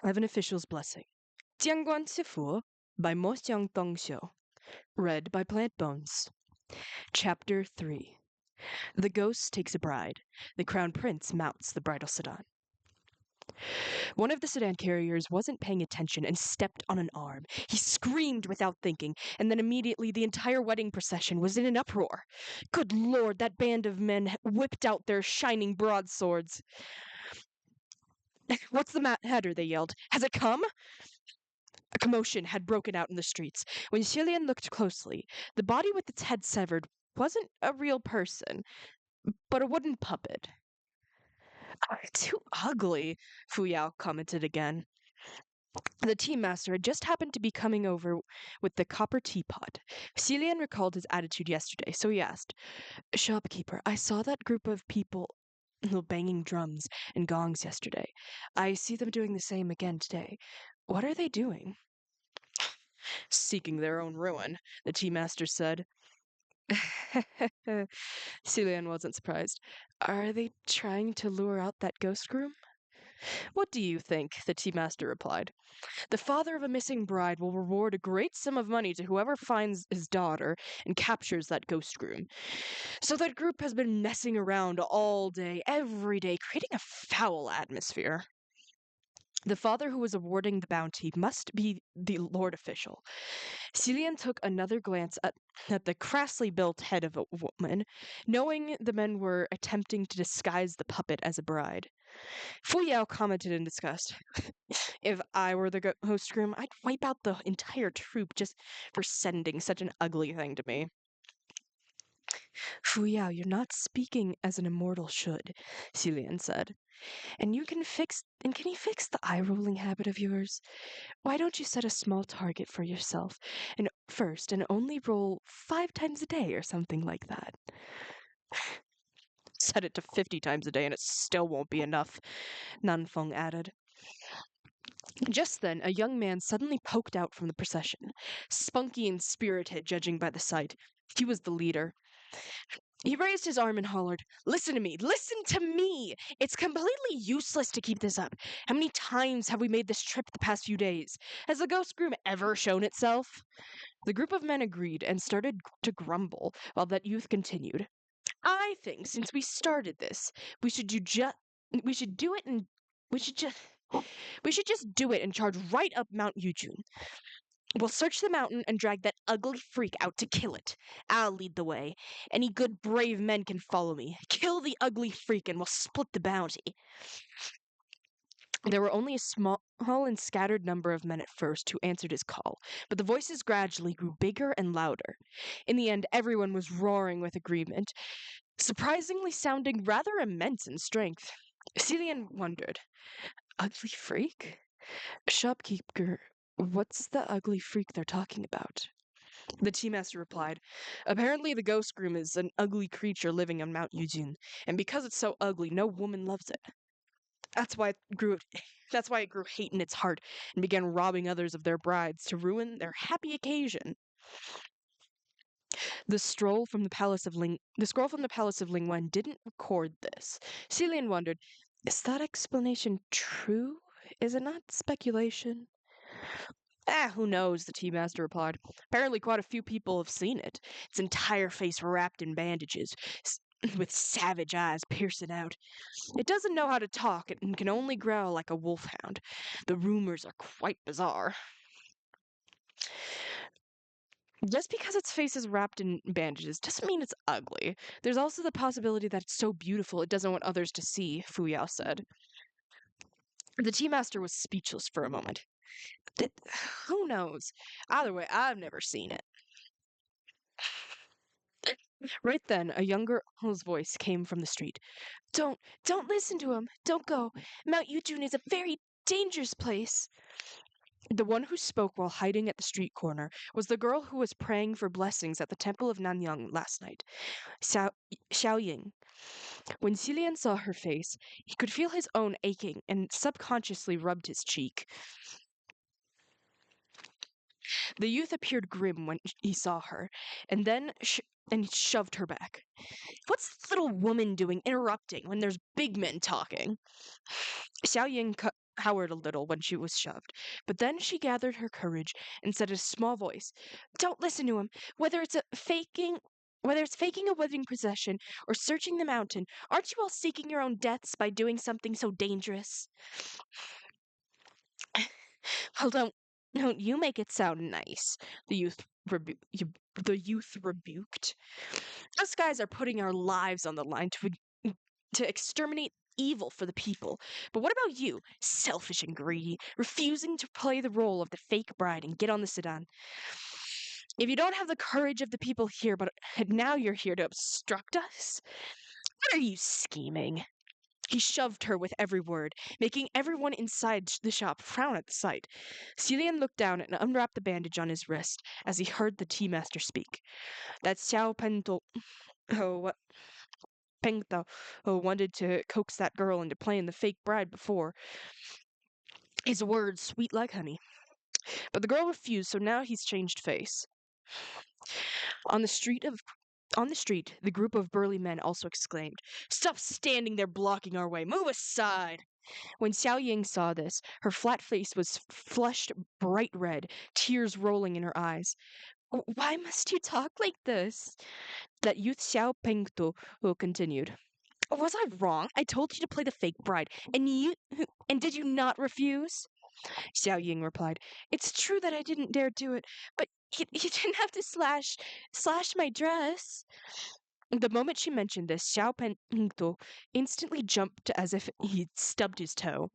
I have an official's blessing. Guan Sifu by Mo Xiang Tong Xiu. Read by Plant Bones. Chapter 3. The Ghost Takes a Bride. The Crown Prince Mounts the Bridal Sedan. One of the sedan carriers wasn't paying attention and stepped on an arm. He screamed without thinking, and then immediately the entire wedding procession was in an uproar. Good Lord, that band of men whipped out their shining broadswords. What's the matter? They yelled. Has it come? A commotion had broken out in the streets. When Xilian looked closely, the body with its head severed wasn't a real person, but a wooden puppet. Too ugly, Fu Yao commented again. The tea master had just happened to be coming over with the copper teapot. Xilian recalled his attitude yesterday, so he asked, Shopkeeper, I saw that group of people banging drums and gongs yesterday. I see them doing the same again today. What are they doing? Seeking their own ruin, the tea master said. Celian wasn't surprised. Are they trying to lure out that ghost groom? What do you think? The tea master replied. The father of a missing bride will reward a great sum of money to whoever finds his daughter and captures that ghost groom. So that group has been messing around all day, every day, creating a foul atmosphere. The father who was awarding the bounty must be the lord official. Celian took another glance at the crassly built head of a woman, knowing the men were attempting to disguise the puppet as a bride. Fu Yao commented in disgust. If I were the host groom, I'd wipe out the entire troop just for sending such an ugly thing to me. Fu Yao, you're not speaking as an immortal should, Celian said. And can you fix the eye-rolling habit of yours? Why don't you set a small target for yourself and first and only roll 5 times a day or something like that? Set it to 50 times a day and it still won't be enough, Nanfeng added. Just then, a young man suddenly poked out from the procession, spunky and spirited, judging by the sight. He was the leader. He raised his arm and hollered, Listen to me! Listen to me! It's completely useless to keep this up. How many times have we made this trip the past few days? Has the ghost groom ever shown itself? The group of men agreed and started to grumble while that youth continued. I think since we started this, we should just do it and charge right up Mount Yujun. We'll search the mountain and drag that ugly freak out to kill it. I'll lead the way. Any good brave men can follow me. Kill the ugly freak and we'll split the bounty. There were only a small and scattered number of men at first who answered his call, but the voices gradually grew bigger and louder. In the end, everyone was roaring with agreement, surprisingly sounding rather immense in strength. Celian wondered, Ugly freak? Shopkeeper, what's the ugly freak they're talking about? The tea master replied, Apparently the ghost groom is an ugly creature living on Mount Yujin, and because it's so ugly, no woman loves it. That's why it grew hate in its heart and began robbing others of their brides to ruin their happy occasion. The scroll from the palace of Lingwen didn't record this. Celian wondered, is that explanation true? Is it not speculation? Who knows, the tea master replied. Apparently quite a few people have seen it. Its entire face wrapped in bandages, with savage eyes piercing out. It doesn't know how to talk and can only growl like a wolfhound. The rumors are quite bizarre. Just because its face is wrapped in bandages doesn't mean it's ugly. There's also the possibility that it's so beautiful it doesn't want others to see, Fu Yao said. The tea master was speechless for a moment. Who knows? Either way, I've never seen it. Right then, a young girl's voice came from the street. Don't listen to him. Don't go. Mount Yujun is a very dangerous place. The one who spoke while hiding at the street corner was the girl who was praying for blessings at the temple of Nanyang last night, Xiaoying. When Celian saw her face, he could feel his own aching and subconsciously rubbed his cheek. The youth appeared grim when he saw her, and then he shoved her back. What's this little woman doing interrupting when there's big men talking? Xiao Ying cowered a little when she was shoved, but then she gathered her courage and said in a small voice, "Don't listen to him. Whether it's a faking whether it's faking a wedding procession or searching the mountain, aren't you all seeking your own deaths by doing something so dangerous?" Well, don't you make it sound nice, the the youth rebuked. Us guys are putting our lives on the line to exterminate evil for the people. But what about you, selfish and greedy, refusing to play the role of the fake bride and get on the sedan? If you don't have the courage of the people here, but now you're here to obstruct us? What are you scheming? He shoved her with every word, making everyone inside the shop frown at the sight. Celian looked down and unwrapped the bandage on his wrist as he heard the tea master speak. That Xiao Pento, oh, Pengtao, who wanted to coax that girl into playing the fake bride before, his words sweet like honey. But the girl refused, so now he's changed face. On the street of on the street, the group of burly men also exclaimed, "Stop standing there blocking our way! Move aside!" When Xiao Ying saw this, her flat face was flushed bright red, tears rolling in her eyes. Why must you talk like this?" That youth Xiao Pengtu continued. Was I wrong? I told you to play the fake bride, and did you not refuse? Xiao Ying replied, "It's true that I didn't dare do it, but you didn't have to slash my dress." The moment she mentioned this, Xiao Pengto instantly jumped as if he'd stubbed his toe.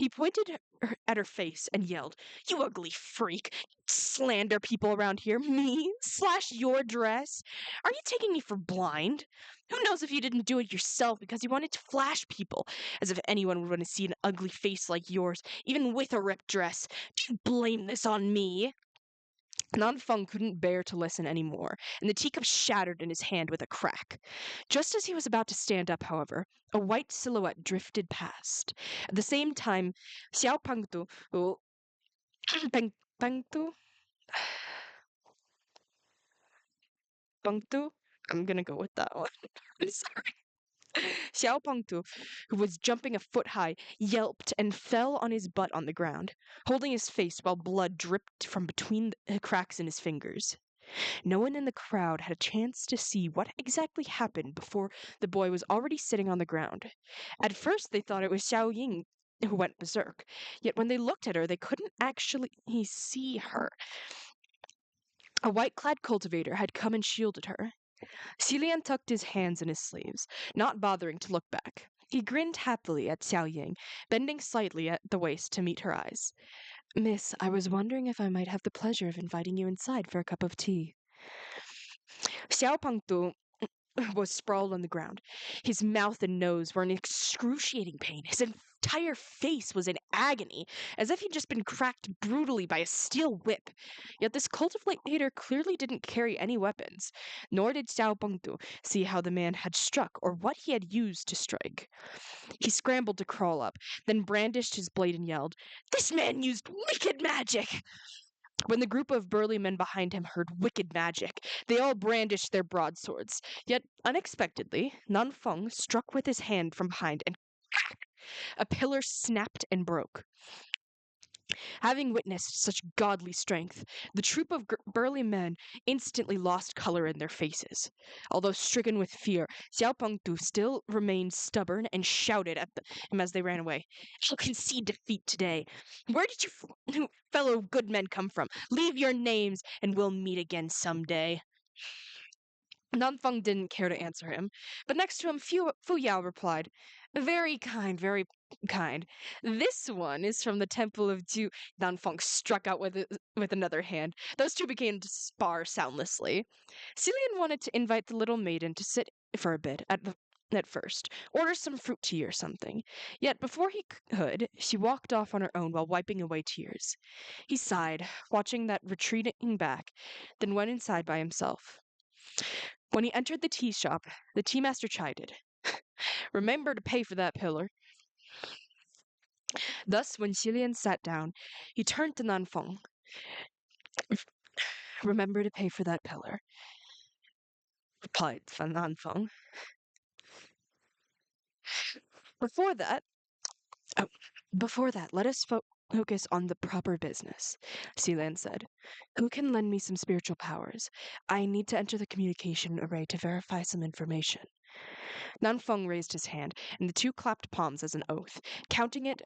He pointed at her face and yelled, "You ugly freak! Slander people around here! Me? Slash your dress? Are you taking me for blind? Who knows if you didn't do it yourself because you wanted to flash people? As if anyone would want to see an ugly face like yours, even with a ripped dress. Do you blame this on me?" Nanfeng couldn't bear to listen any more, and the teacup shattered in his hand with a crack. Just as he was about to stand up, however, a white silhouette drifted past. At the same time, Xiao Pengtu, Peng, Pengtu, Pengtu, I'm gonna go with that one. I'm sorry. Xiao Pengtu, who was jumping a foot high, yelped and fell on his butt on the ground, holding his face while blood dripped from between the cracks in his fingers. No one in the crowd had a chance to see what exactly happened before the boy was already sitting on the ground. At first, they thought it was Xiao Ying who went berserk, yet when they looked at her, they couldn't actually see her. A white clad cultivator had come and shielded her. Celian tucked his hands in his sleeves, not bothering to look back. He grinned happily at Xiao Ying, bending slightly at the waist to meet her eyes. "Miss, I was wondering if I might have the pleasure of inviting you inside for a cup of tea." Xiao Pengtu was sprawled on the ground. His mouth and nose were in excruciating pain. His entire face was in agony, as if he'd just been cracked brutally by a steel whip. Yet this cultivator clearly didn't carry any weapons, nor did Xiao Pengtu see how the man had struck or what he had used to strike. He scrambled to crawl up, then brandished his blade and yelled, "This man used wicked magic!" When the group of burly men behind him heard wicked magic, they all brandished their broadswords. Yet, unexpectedly, Nanfeng struck with his hand from behind, and a pillar snapped and broke. Having witnessed such godly strength, the troop of burly men instantly lost color in their faces. Although stricken with fear, Xiao Pengtu still remained stubborn and shouted at him as they ran away. "I'll concede defeat today. Where did you fellow good men come from? Leave your names, and we'll meet again someday." Nanfeng didn't care to answer him, but next to him, Fu Yao replied, "Very kind, very kind. This one is from the Temple of Ju." Nanfeng struck out with another hand. Those two began to spar soundlessly. Celian wanted to invite the little maiden to sit for a bit at first, order some fruit tea or something. Yet before he could, she walked off on her own while wiping away tears. He sighed, watching that retreating back, then went inside by himself. When he entered the tea shop, the tea master chided, "Remember to pay for that pillar." Thus, when Xilian sat down, he turned to Nanfeng. "Remember to pay for that pillar," replied Nanfeng. Before that, oh, Before that, let us focus on the proper business, Sealand said. Who can lend me some spiritual powers? I need to enter the communication array to verify some information. Nanfeng raised his hand, and the two clapped palms as an oath, counting it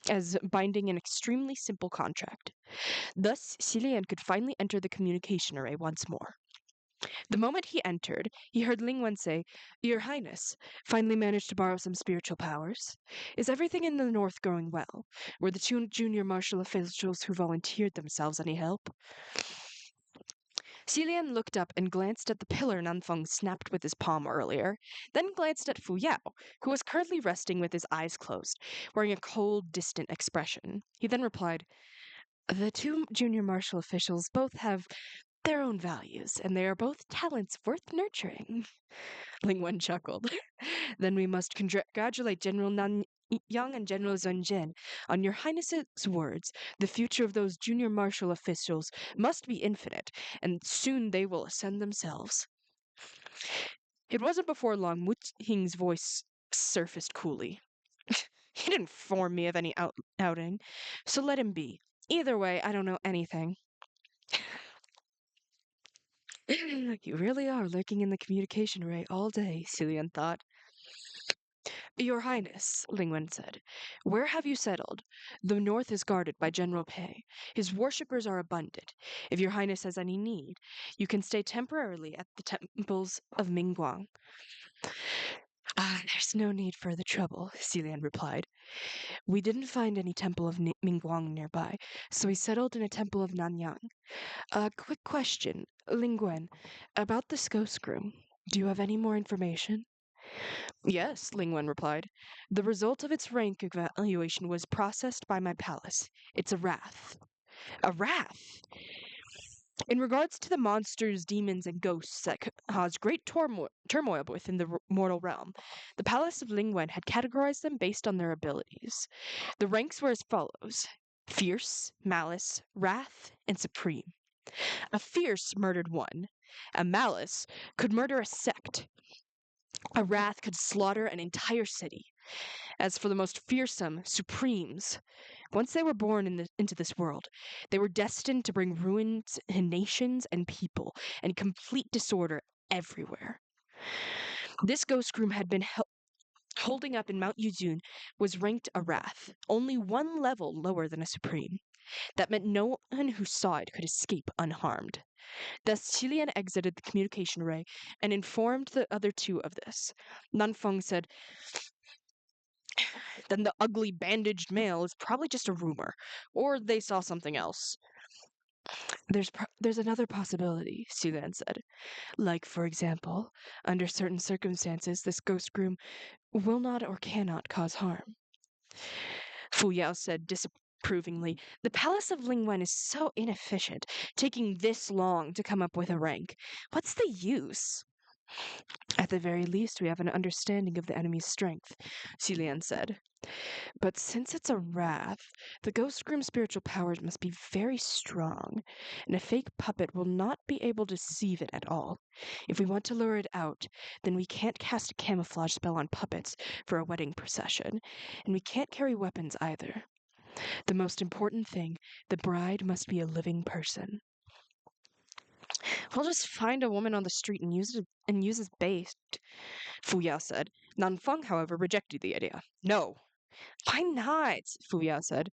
as binding an extremely simple contract. Thus, Xilian could finally enter the communication array once more. The moment he entered, he heard Lingwen say, Your Highness, finally managed to borrow some spiritual powers? Is everything in the north going well? Were the two junior martial officials who volunteered themselves any help? Xilian looked up and glanced at the pillar Nanfeng snapped with his palm earlier, then glanced at Fu Yao, who was currently resting with his eyes closed, wearing a cold, distant expression. He then replied, The two junior martial officials both have their own values, and they are both talents worth nurturing. Ling Wen chuckled. Then we must congratulate General Nan Yang and General Zhenjian on your highness's words. The future of those junior martial officials must be infinite, and soon they will ascend themselves. It wasn't before long Wu Hing's voice surfaced coolly. He didn't inform me of any outing, so let him be. Either way, I don't know anything. You really are lurking in the communication array all day, Xilian thought. Your Highness, Lingwen said, where have you settled? The north is guarded by General Pei. His worshippers are abundant. If your Highness has any need, you can stay temporarily at the temples of Mingguang. There's no need for the trouble, Xilian replied. We didn't find any temple of Mingguang nearby, so we settled in a temple of Nanyang. A quick question, Lingwen, about this ghost room. Do you have any more information? Yes, Lingwen replied. The result of its rank evaluation was processed by my palace. It's a wrath. A wrath? In regards to the monsters, demons, and ghosts that caused great turmoil within the mortal realm, the palace of Lingwen had categorized them based on their abilities. The ranks were as follows: fierce, malice, wrath, and supreme. A fierce murdered one. A malice could murder a sect. A wrath could slaughter an entire city. As for the most fearsome, supremes, once they were born into this world, they were destined to bring ruin to nations and people and complete disorder everywhere. This ghost room had been holding up in Mount Yuzun was ranked a wrath, only one level lower than a supreme. That meant no one who saw it could escape unharmed. Thus, Qilian exited the communication array and informed the other two of this. Nanfeng said, Then the ugly bandaged male is probably just a rumor, or they saw something else. There's another possibility, Sulan said. Like, for example, under certain circumstances, this ghost groom will not or cannot cause harm. Fu Yao said disapprovingly, The palace of Lingwen is so inefficient, taking this long to come up with a rank. What's the use? At the very least, we have an understanding of the enemy's strength, Xilian said. But since it's a wrath, the ghost groom's spiritual powers must be very strong, and a fake puppet will not be able to deceive it at all. If we want to lure it out, then we can't cast a camouflage spell on puppets for a wedding procession, and we can't carry weapons either. The most important thing, the bride must be a living person. We'll just find a woman on the street and use as bait, Fu Yao said. Nanfeng, however, rejected the idea. No. Why not? Fu Yao said.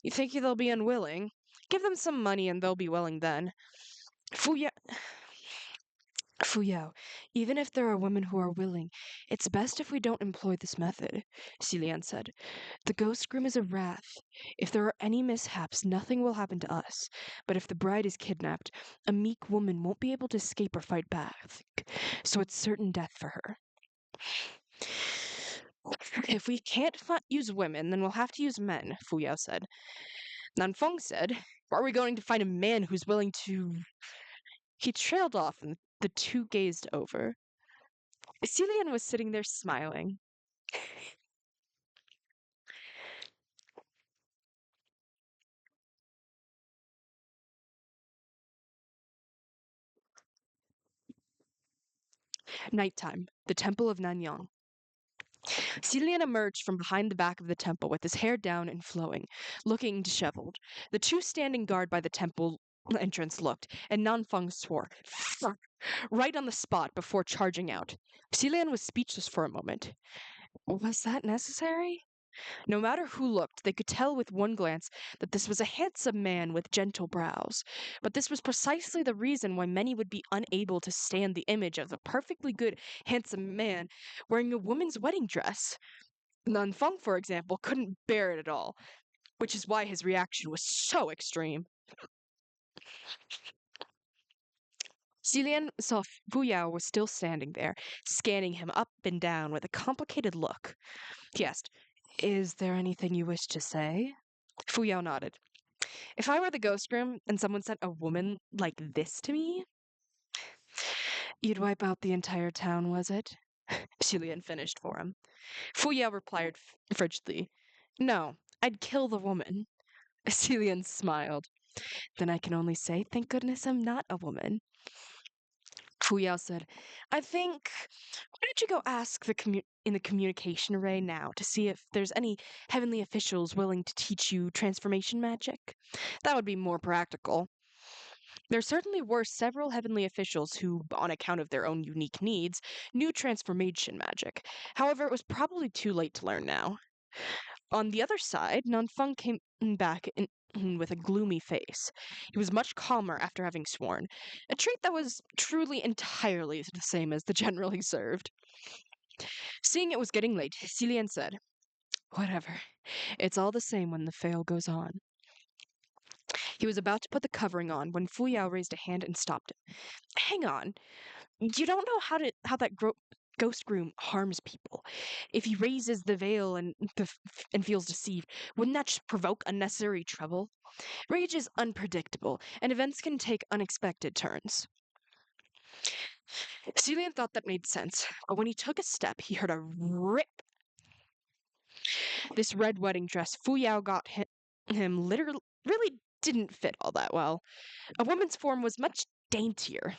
You think they'll be unwilling? Give them some money and they'll be willing then. Fu Yao, even if there are women who are willing, it's best if we don't employ this method, Xilian said. The ghost groom is a wrath. If there are any mishaps, nothing will happen to us. But if the bride is kidnapped, a meek woman won't be able to escape or fight back. So it's certain death for her. If we can't use women, then we'll have to use men, Fu Yao said. Nanfeng said, Are we going to find a man who's willing to... He trailed off and the two gazed over. Celian was sitting there smiling. Nighttime, the Temple of Nanyang. Celian emerged from behind the back of the temple with his hair down and flowing, looking disheveled. The two standing guard by the temple entrance looked, and Nanfeng swore, "Fuck," right on the spot before charging out. Celian was speechless for a moment. Was that necessary? No matter who looked, they could tell with one glance that this was a handsome man with gentle brows. But this was precisely the reason why many would be unable to stand the image of the perfectly good, handsome man wearing a woman's wedding dress. Nanfeng, for example, couldn't bear it at all, which is why his reaction was so extreme. Xilian saw Fu Yao was still standing there, scanning him up and down with a complicated look. He asked, "Is there anything you wish to say?" Fu Yao nodded. "If I were the ghost groom and someone sent a woman like this to me, you'd wipe out the entire town, was it?" Xilian finished for him. Fu Yao replied frigidly, "No, I'd kill the woman." Xilian smiled. "Then I can only say, thank goodness I'm not a woman." Fu Yao said, "I think, why don't you go ask in the communication array now to see if there's any heavenly officials willing to teach you transformation magic? That would be more practical." There certainly were several heavenly officials who, on account of their own unique needs, knew transformation magic. However, it was probably too late to learn now. On the other side, Nanfeng came back with a gloomy face. He was much calmer after having sworn, a trait that was truly entirely the same as the general he served. Seeing it was getting late, Celian said, "Whatever. It's all the same when the fail goes on." He was about to put the covering on when Fu Yao raised a hand and stopped him. "Hang on. You don't know how that ghost groom harms people. If he raises the veil and feels deceived, wouldn't that just provoke unnecessary trouble? Rage is unpredictable, and events can take unexpected turns." Celian thought that made sense, but when he took a step, he heard a rip. This red wedding dress Fu Yao got him literally really didn't fit all that well. A woman's form was much daintier.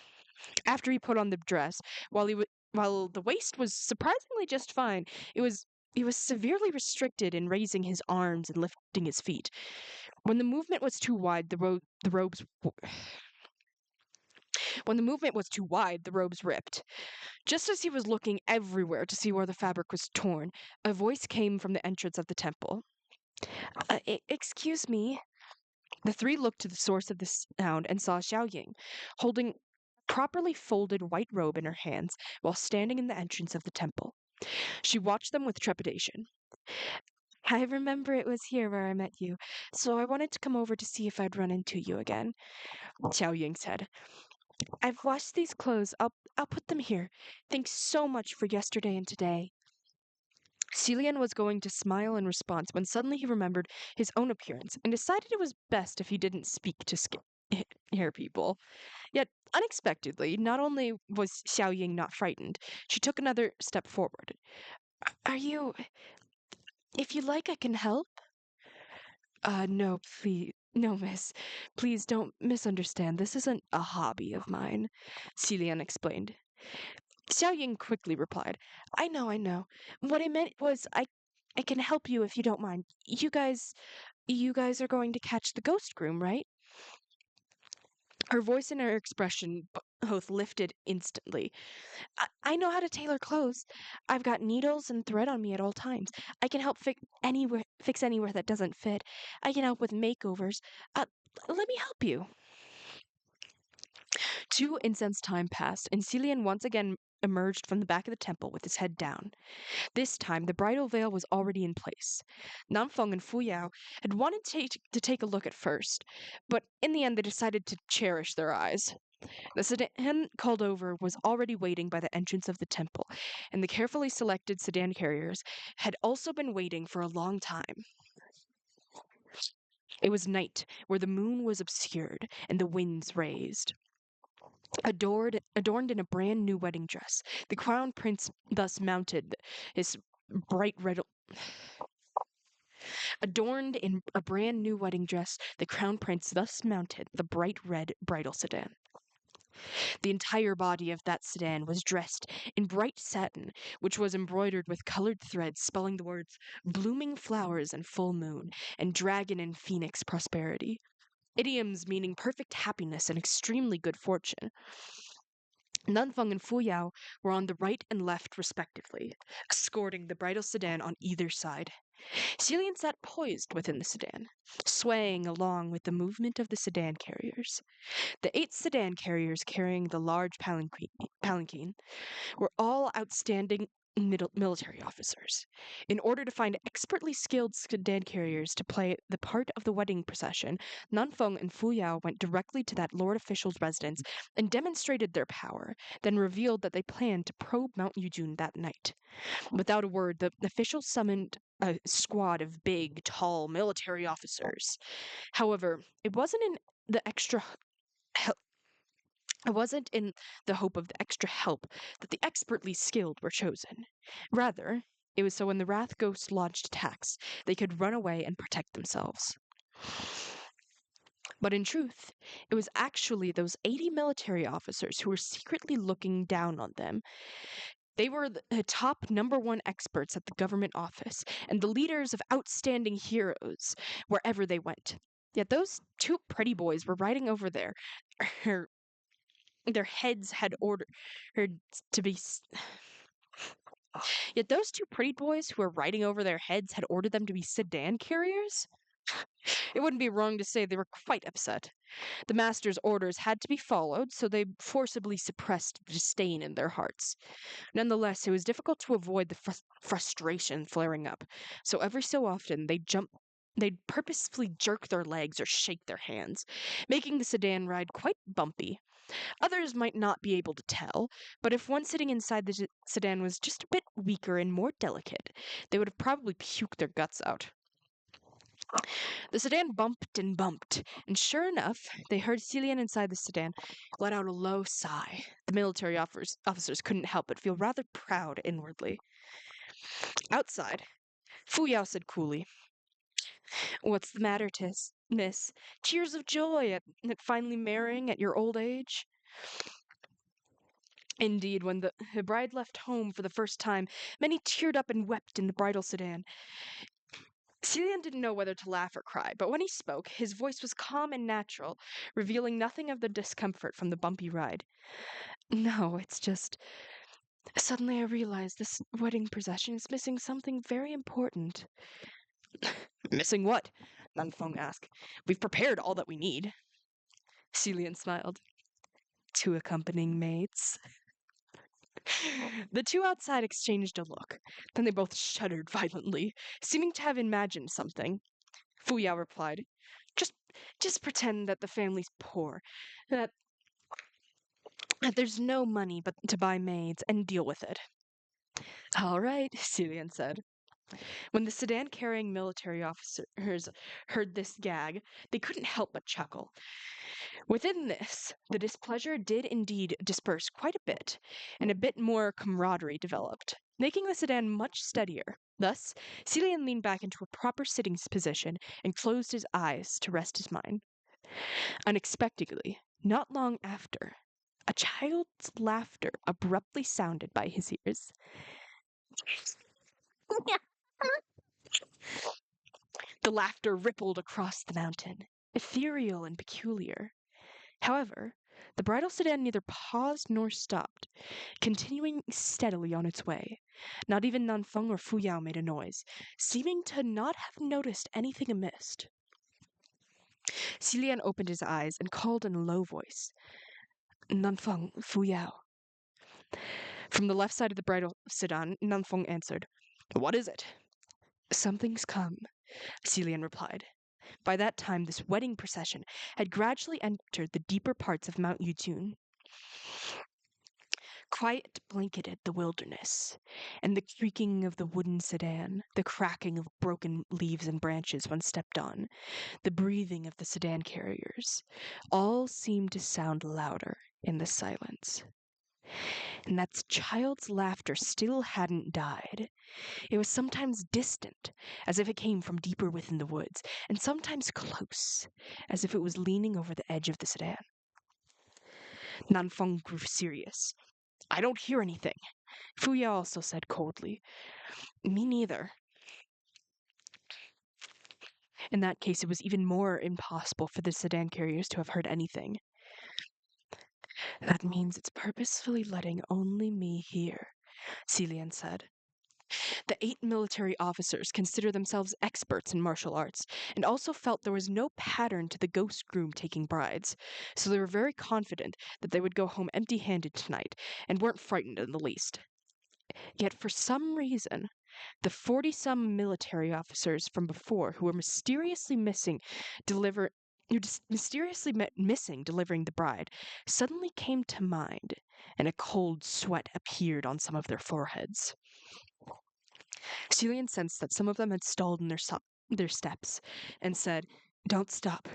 After he put on the dress, while the waist was surprisingly just fine, it was he was severely restricted in raising his arms and lifting his feet. When the movement was too wide, the robes when the movement was too wide, the robes ripped. Just as he was looking everywhere to see where the fabric was torn, a voice came from the entrance of the temple. Excuse me." The three looked to the source of the sound and saw Xiaoying, holding properly folded white robe in her hands while standing in the entrance of the temple. She watched them with trepidation. "I remember it was here where I met you, so I wanted to come over to see if I'd run into you again," Xiaoying said. "I've washed these clothes. I'll put them here. Thanks so much for yesterday and today." Celian was going to smile in response when suddenly he remembered his own appearance and decided it was best if he didn't speak to scare people. Yet, unexpectedly, not only was Xiao Ying not frightened, she took another step forward. Are you. If you like, I can help?" No, please. No, miss. Please don't misunderstand. This isn't a hobby of mine," Celian explained. Xiao Ying quickly replied, I know, I know. What I meant was I can help you if you don't mind. You guys are going to catch the ghost groom, right?" Her voice and her expression both lifted instantly. I know how to tailor clothes. I've got needles and thread on me at all times. I can help fix anywhere that doesn't fit. I can help with makeovers. Uh, Let me help you." 2 incense time passed, and Celian once again emerged from the back of the temple with his head down. This time, the bridal veil was already in place. Namfeng and Fuyao had wanted to take a look at first, but in the end they decided to cherish their eyes. The sedan called over was already waiting by the entrance of the temple, and the carefully selected sedan carriers had also been waiting for a long time. It was night, where the moon was obscured and the winds raised. Adorned in a brand new wedding dress, the crown prince thus mounted his bright red. Adorned in a brand new wedding dress, the crown prince thus mounted the bright red bridal sedan. The entire body of that sedan was dressed in bright satin, which was embroidered with colored threads spelling the words blooming flowers and full moon, and dragon and phoenix prosperity, idioms meaning perfect happiness and extremely good fortune. Nanfeng and Fuyao were on the right and left, respectively, escorting the bridal sedan on either side. Celian sat poised within the sedan, swaying along with the movement of the sedan carriers. The 8 sedan carriers carrying the large palanquin were all outstanding military officers. In order to find expertly skilled sedan carriers to play the part of the wedding procession, Nanfeng and Fuyao went directly to that lord official's residence and demonstrated their power, then revealed that they planned to probe Mount Yujun that night. Without a word, the official summoned a squad of big, tall military officers. However, the extra it wasn't in the hope of the extra help that the expertly skilled were chosen. Rather, it was so when the Wrath Ghost launched attacks, they could run away and protect themselves. But in truth, it was actually those 80 military officers who were secretly looking down on them. They were the top #1 experts at the government office and the leaders of outstanding heroes wherever they went. Yet those 2 pretty boys were riding over there. Their heads had ordered to be. Yet those 2 pretty boys who were riding over their heads had ordered them to be sedan carriers? It wouldn't be wrong to say they were quite upset. The master's orders had to be followed, so they forcibly suppressed the disdain in their hearts. Nonetheless, it was difficult to avoid the frustration flaring up, so every so often they'd purposefully jerk their legs or shake their hands, making the sedan ride quite bumpy. Others might not be able to tell, but if one sitting inside the sedan was just a bit weaker and more delicate, they would have probably puked their guts out. The sedan bumped, and sure enough, they heard Celian inside the sedan let out a low sigh. The military officers couldn't help but feel rather proud inwardly. Outside, Fuyao said coolly, "What's the matter, miss? Tears of joy at finally marrying at your old age?" Indeed, when the bride left home for the first time, many teared up and wept in the bridal sedan. Celian didn't know whether to laugh or cry, but when he spoke, his voice was calm and natural, revealing nothing of the discomfort from the bumpy ride. "No, it's just... Suddenly I realized this wedding procession is missing something very important." "Missing what?" Nanfeng asked. "We've prepared all that we need." Celian smiled. "2 accompanying maids." The 2 outside exchanged a look. Then they both shuddered violently, seeming to have imagined something. Fuyao replied, Just pretend that the family's poor, that there's no money but to buy maids, and deal with it." "All right," Celian said. When the sedan-carrying military officers heard this gag, they couldn't help but chuckle. Within this, the displeasure did indeed disperse quite a bit, and a bit more camaraderie developed, making the sedan much steadier. Thus, Celian leaned back into a proper sitting position and closed his eyes to rest his mind. Unexpectedly, not long after, a child's laughter abruptly sounded by his ears. The laughter rippled across the mountain, ethereal and peculiar. However, the bridal sedan neither paused nor stopped, continuing steadily on its way. Not even Nanfeng or Fuyao made a noise, seeming to not have noticed anything amiss. Celian opened his eyes and called in a low voice, "Nanfeng, Fuyao." From the left side of the bridal sedan, Nanfeng answered, "What is it?" "Something's come," Celian replied. By that time, this wedding procession had gradually entered the deeper parts of Mount Yujun. Quiet blanketed the wilderness, and the creaking of the wooden sedan, the cracking of broken leaves and branches when stepped on, the breathing of the sedan carriers, all seemed to sound louder in the silence. And that child's laughter still hadn't died. It was sometimes distant, as if it came from deeper within the woods, and sometimes close, as if it was leaning over the edge of the sedan. Nanfeng grew serious. I don't hear anything. Fuya also said coldly. Me neither. In that case, it was even more impossible for the sedan carriers to have heard anything. That means it's purposefully letting only me hear, Celian said. The 8 military officers consider themselves experts in martial arts and also felt there was no pattern to the ghost groom taking brides, so they were very confident that they would go home empty handed tonight and weren't frightened in the least. Yet for some reason, the 40-some military officers from before who were missing delivering the bride suddenly came to mind, and a cold sweat appeared on some of their foreheads. Celian sensed that some of them had stalled in their steps and said, "Don't stop.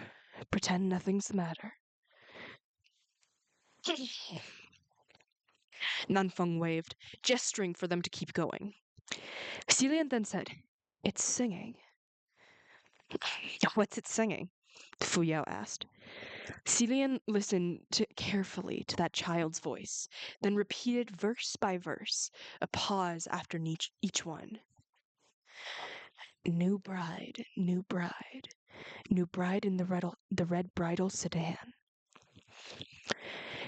Pretend nothing's the matter." Nanfeng waved, gesturing for them to keep going. Celian then said, "It's singing." "What's it singing?" Fuyao asked. Celian listened carefully to that child's voice, then repeated verse by verse, a pause after each one. New bride, new bride, new bride in the red bridal sedan.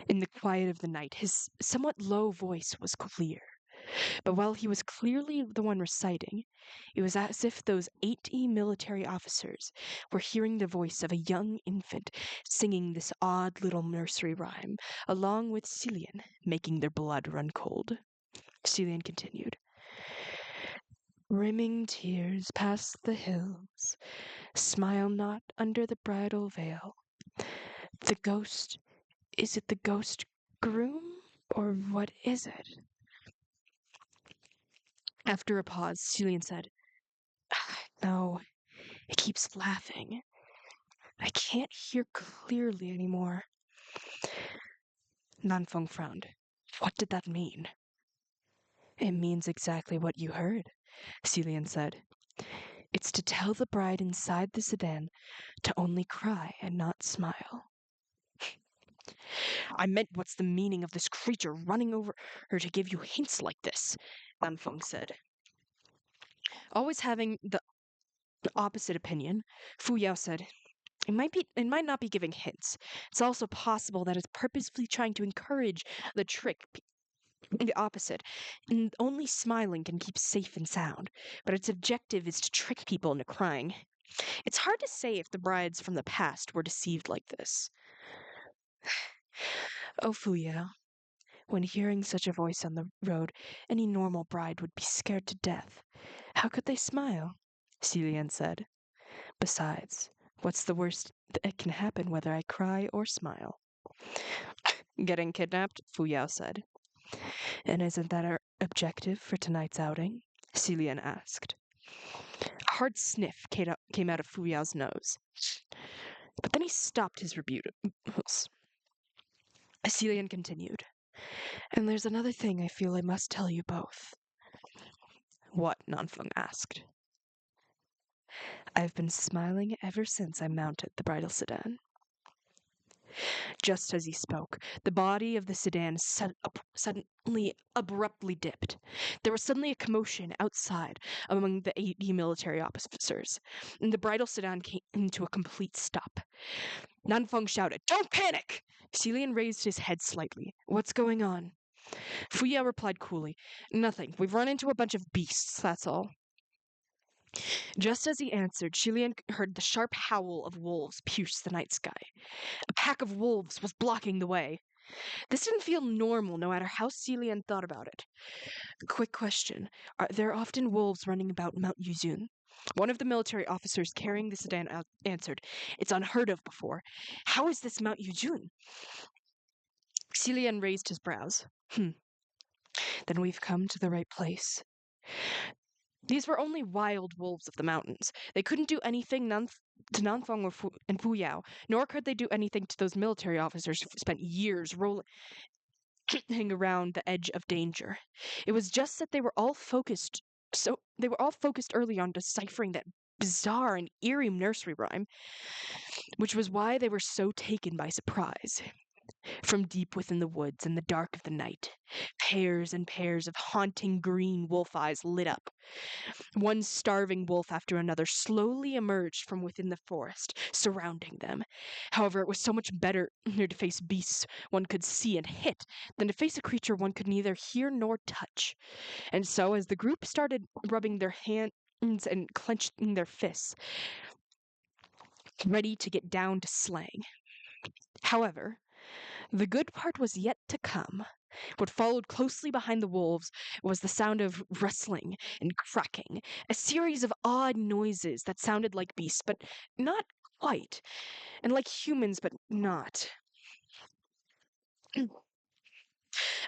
In the quiet of the night, his somewhat low voice was clear. But while he was clearly the one reciting, it was as if those 80 military officers were hearing the voice of a young infant singing this odd little nursery rhyme, along with Celian, making their blood run cold. Celian continued. Rimming tears past the hills, smile not under the bridal veil. The ghost, is it the ghost groom, or what is it? After a pause, Celian said, No, it keeps laughing. I can't hear clearly anymore. Nanfeng frowned. What did that mean? It means exactly what you heard, Celian said. It's to tell the bride inside the sedan to only cry and not smile. I meant what's the meaning of this creature running over her to give you hints like this, Nanfeng said. Always having the opposite opinion, Fu Yao said, it might not be giving hints. It's also possible that it's purposefully trying to encourage the the opposite. And only smiling can keep safe and sound, but its objective is to trick people into crying. It's hard to say if the brides from the past were deceived like this. Oh, Fuyao, when hearing such a voice on the road, any normal bride would be scared to death. How could they smile? Celian said. Besides, what's the worst that can happen whether I cry or smile? Getting kidnapped, Fuyao said. And isn't that our objective for tonight's outing? Celian asked. A hard sniff came out of Fuyao's nose. But then he stopped his rebuttal. Celian continued. And there's another thing I feel I must tell you both. What? Nanfeng asked. I've been smiling ever since I mounted the bridal sedan. Just as he spoke, the body of the sedan suddenly abruptly dipped. There was suddenly a commotion outside among the 80 military officers, and the bridal sedan came to a complete stop. Nanfeng shouted, "Don't panic!" Celian raised his head slightly. What's going on? Fuya replied coolly, Nothing. We've run into a bunch of beasts, that's all. Just as he answered, Celian heard the sharp howl of wolves pierce the night sky. A pack of wolves was blocking the way. This didn't feel normal, no matter how Celian thought about it. Quick question. Are there often wolves running about Mount Yuzun? One of the military officers carrying the sedan answered, It's unheard of before. How is this Mount Yuzun? Celian raised his brows. Then we've come to the right place. These were only wild wolves of the mountains. They couldn't do anything to Nanfeng and Fu Yao, nor could they do anything to those military officers who spent years rolling around the edge of danger. It was just that they were all focused early on deciphering that bizarre and eerie nursery rhyme, which was why they were so taken by surprise. From deep within the woods in the dark of the night, pairs and pairs of haunting green wolf eyes lit up. One starving wolf after another slowly emerged from within the forest, surrounding them. However, it was so much better to face beasts one could see and hit than to face a creature one could neither hear nor touch. And so, as the group started rubbing their hands and clenching their fists, ready to get down to slaying. However, the good part was yet to come. What followed closely behind the wolves was the sound of rustling and cracking, a series of odd noises that sounded like beasts, but not quite, and like humans, but not.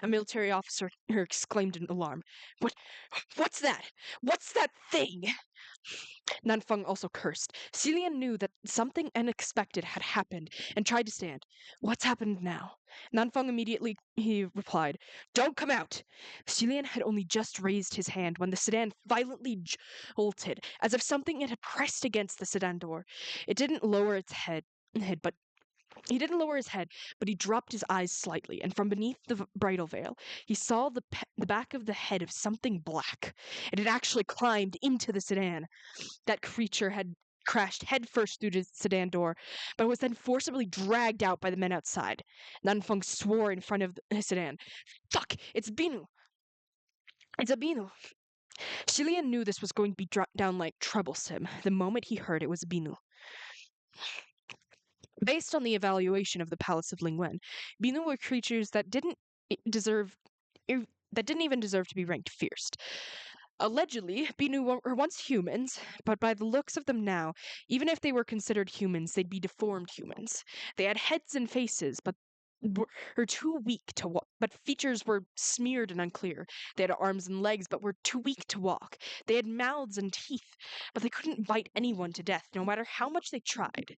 A military officer exclaimed in alarm. What's that? What's that thing? Nanfeng also cursed. Celian knew that something unexpected had happened and tried to stand. What's happened now? Nanfeng immediately he replied, Don't come out! Celian had only just raised his hand when the sedan violently jolted, as if something had pressed against the sedan door. It didn't lower its head, but he didn't lower his head, but he dropped his eyes slightly, and from beneath the bridal veil, he saw the back of the head of something black. It had actually climbed into the sedan. That creature had crashed headfirst through the sedan door, but was then forcibly dragged out by the men outside. Nanfeng swore in front of the sedan. Fuck! It's Binu! It's a Binu! Shilian knew this was going to be downright troublesome the moment he heard it was Binu. Based on the evaluation of the Palace of Lingwen, Binu were creatures that didn't even deserve to be ranked fierce. Allegedly, Binu were once humans, but by the looks of them now, even if they were considered humans, they'd be deformed humans. They had heads and faces, but were too weak to walk. But features were smeared and unclear. They had arms and legs, but were too weak to walk. They had mouths and teeth, but they couldn't bite anyone to death, no matter how much they tried.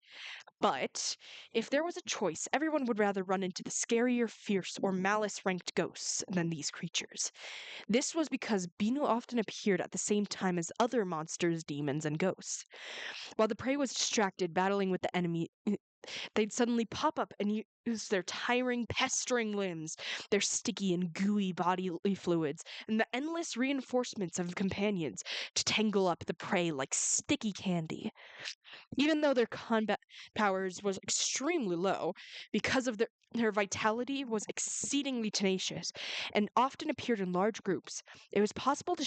But if there was a choice, everyone would rather run into the scarier, fierce, or malice-ranked ghosts than these creatures. This was because Binu often appeared at the same time as other monsters, demons, and ghosts. While the prey was distracted battling with the enemy, they'd suddenly pop up and use their tiring, pestering limbs, their sticky and gooey bodily fluids, and the endless reinforcements of companions to tangle up the prey like sticky candy. Even though their combat powers was extremely low, because of their vitality was exceedingly tenacious and often appeared in large groups, it was impossible to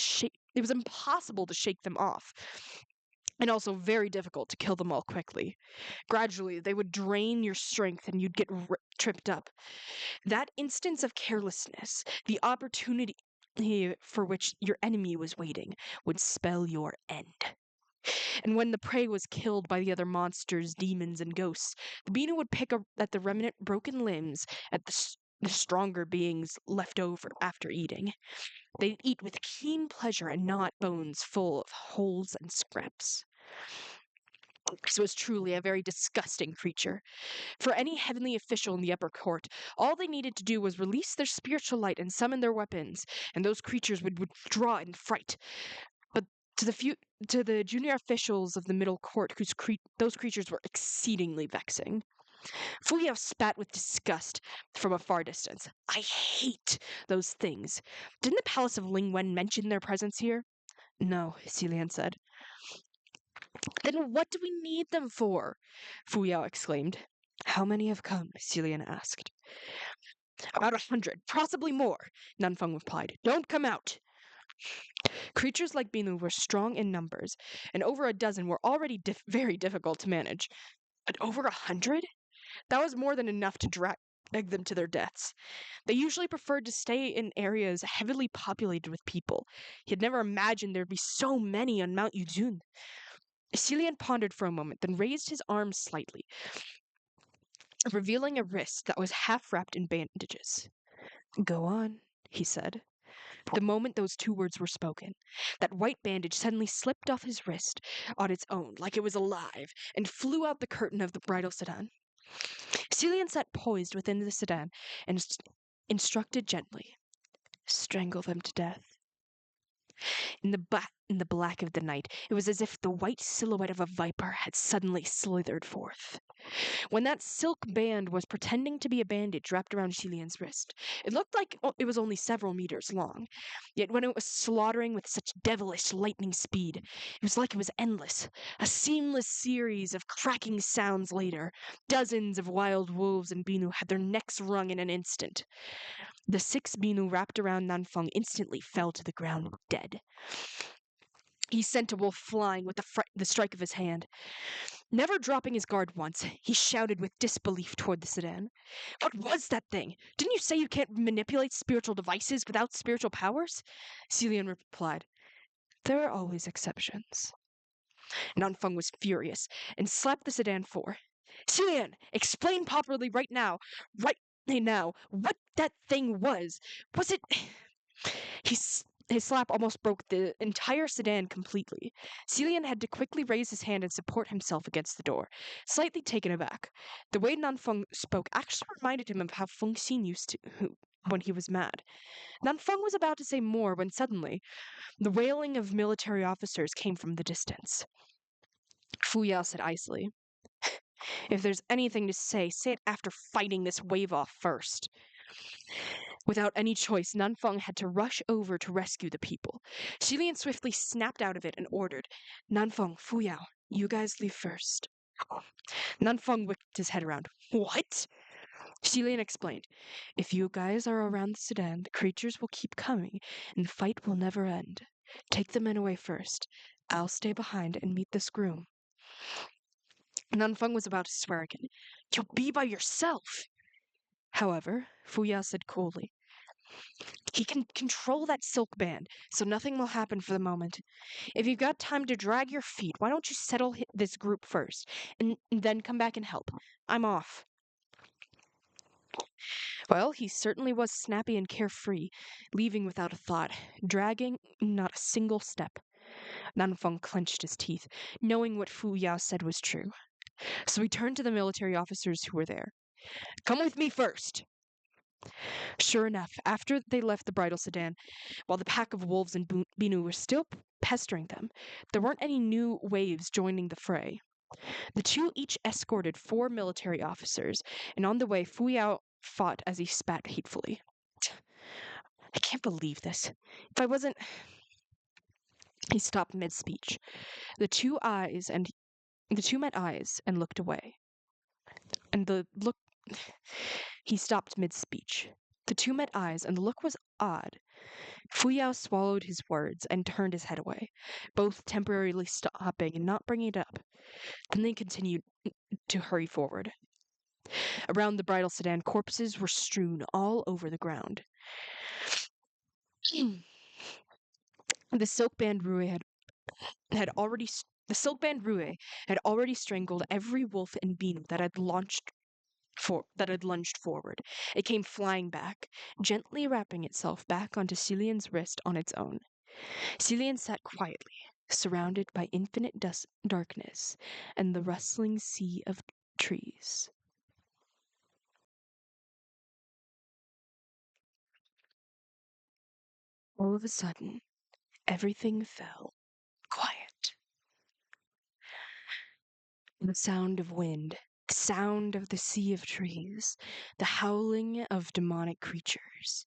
shake them off, and also very difficult to kill them all quickly. Gradually, they would drain your strength and you'd get tripped up. That instance of carelessness, the opportunity for which your enemy was waiting, would spell your end. And when the prey was killed by the other monsters, demons, and ghosts, the Bina would pick up at the remnant broken limbs at the stronger beings left over after eating. They'd eat with keen pleasure and gnaw at bones full of holes and scraps. This was truly a very disgusting creature. For any heavenly official in the upper court, all they needed to do was release their spiritual light and summon their weapons, and those creatures would withdraw in fright. But to the junior officials of the middle court, those creatures were exceedingly vexing. Fu Yao spat with disgust from a far distance. I hate those things. Didn't the Palace of Lingwen mention their presence here? No, Celian said. Then what do we need them for? Fu Yao exclaimed. How many have come? Celian asked. About 100, possibly more, Nanfeng replied. Don't come out. Creatures like Binu were strong in numbers, and over a dozen were already very difficult to manage. But over 100? That was more than enough to drag them to their deaths. They usually preferred to stay in areas heavily populated with people. He had never imagined there'd be so many on Mount Yuzun. Celian pondered for a moment, then raised his arm slightly, revealing a wrist that was half wrapped in bandages. Go on, he said. The moment those two words were spoken, that white bandage suddenly slipped off his wrist on its own, like it was alive, and flew out the curtain of the bridal sedan. Celian sat poised within the sedan and instructed gently, strangle them to death. In the in the black of the night. It was as if the white silhouette of a viper had suddenly slithered forth. When that silk band was pretending to be a bandage wrapped around Xilian's wrist, it looked like it was only several meters long. Yet when it was slaughtering with such devilish lightning speed, it was like it was endless, a seamless series of cracking sounds later. Dozens of wild wolves and Binu had their necks wrung in an instant. The 6 Binu wrapped around Nanfeng instantly fell to the ground dead. He sent a wolf flying with the strike of his hand. Never dropping his guard once, he shouted with disbelief toward the sedan. What was that thing? Didn't you say you can't manipulate spiritual devices without spiritual powers? Xilian replied, There are always exceptions. Nanfeng was furious and slapped the sedan for. Xilian, explain properly right now, what that thing was. Was it... His slap almost broke the entire sedan completely. Xilian had to quickly raise his hand and support himself against the door, slightly taken aback. The way Nanfeng spoke actually reminded him of how Feng Xin used to when he was mad. Nanfeng was about to say more when suddenly the wailing of military officers came from the distance. Fu Yao said icily, If there's anything to say it after fighting this wave off first. Without any choice, Nanfeng had to rush over to rescue the people. Xilian swiftly snapped out of it and ordered, Nanfeng, Fu Yao, you guys leave first. Nanfeng whipped his head around. What? Xilian explained, If you guys are around the sedan, the creatures will keep coming, and the fight will never end. Take the men away first. I'll stay behind and meet this groom. Nanfeng was about to swear again. You'll be by yourself. However, Fu Yao said coolly, He can control that silk band, so nothing will happen for the moment. If you've got time to drag your feet, why don't you settle this group first, and then come back and help? I'm off. Well, he certainly was snappy and carefree, leaving without a thought, dragging not a single step. Nanfeng clenched his teeth, knowing what Fu Yao said was true. So he turned to the military officers who were there. Come with me first. Sure enough, after they left the bridal sedan, while the pack of wolves and Binu were still pestering them, there weren't any new waves joining the fray. The two each escorted 4 military officers, and on the way, Fu Yao fought as he spat hatefully. I can't believe this. If I wasn't... He stopped mid-speech. The two met eyes and looked away. He stopped mid-speech. The two met eyes, and the look was odd. Fu Yao swallowed his words and turned his head away, both temporarily stopping and not bringing it up. Then they continued to hurry forward. Around the bridal sedan, corpses were strewn all over the ground. The silk band Rue had already strangled every wolf and bean that had lunged forward. It came flying back, gently wrapping itself back onto Xilian's wrist on its own. Xilian sat quietly, surrounded by infinite darkness and the rustling sea of trees. All of a sudden, everything fell quiet. The sound of wind, the sound of the sea of trees, the howling of demonic creatures.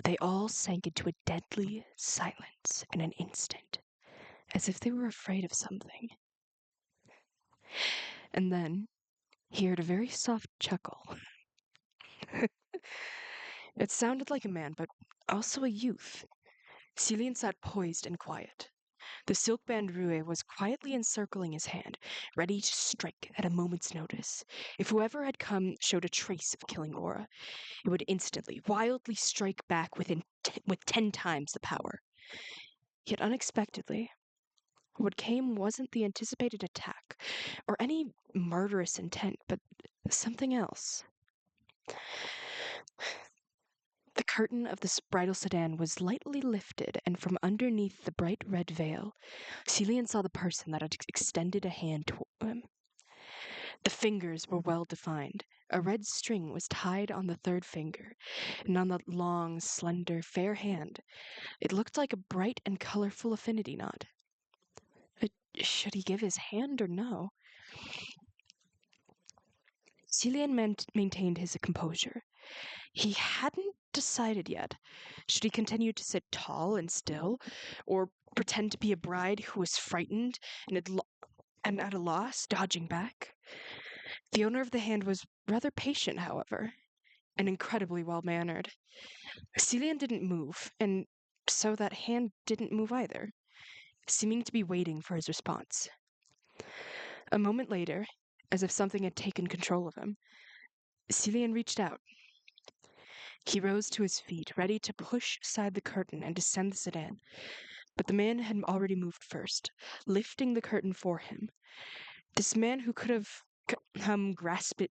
They all sank into a deadly silence in an instant, as if they were afraid of something. And then he heard a very soft chuckle. It sounded like a man, but also a youth. Xilian sat poised and quiet. The silk band Rue was quietly encircling his hand, ready to strike at a moment's notice. If whoever had come showed a trace of killing aura, it would instantly, wildly strike back with 10 times the power. Yet unexpectedly, what came wasn't the anticipated attack, or any murderous intent, but something else. The curtain of the bridal sedan was lightly lifted, and from underneath the bright red veil, Xilian saw the person that had extended a hand toward him. The fingers were well defined, A red string was tied on the third finger, and on the long, slender, fair hand, it looked like a bright and colorful affinity knot. Should he give his hand or no? Cillian maintained his composure. He hadn't decided yet. Should he continue to sit tall and still, or pretend to be a bride who was frightened and at a loss, dodging back? The owner of the hand was rather patient, however, and incredibly well mannered. Cillian didn't move, and so that hand didn't move either, seeming to be waiting for his response. A moment later, as if something had taken control of him, Cillian reached out. He rose to his feet, ready to push aside the curtain and descend the sedan, but the man had already moved first, lifting the curtain for him. This man who could have come grasp it.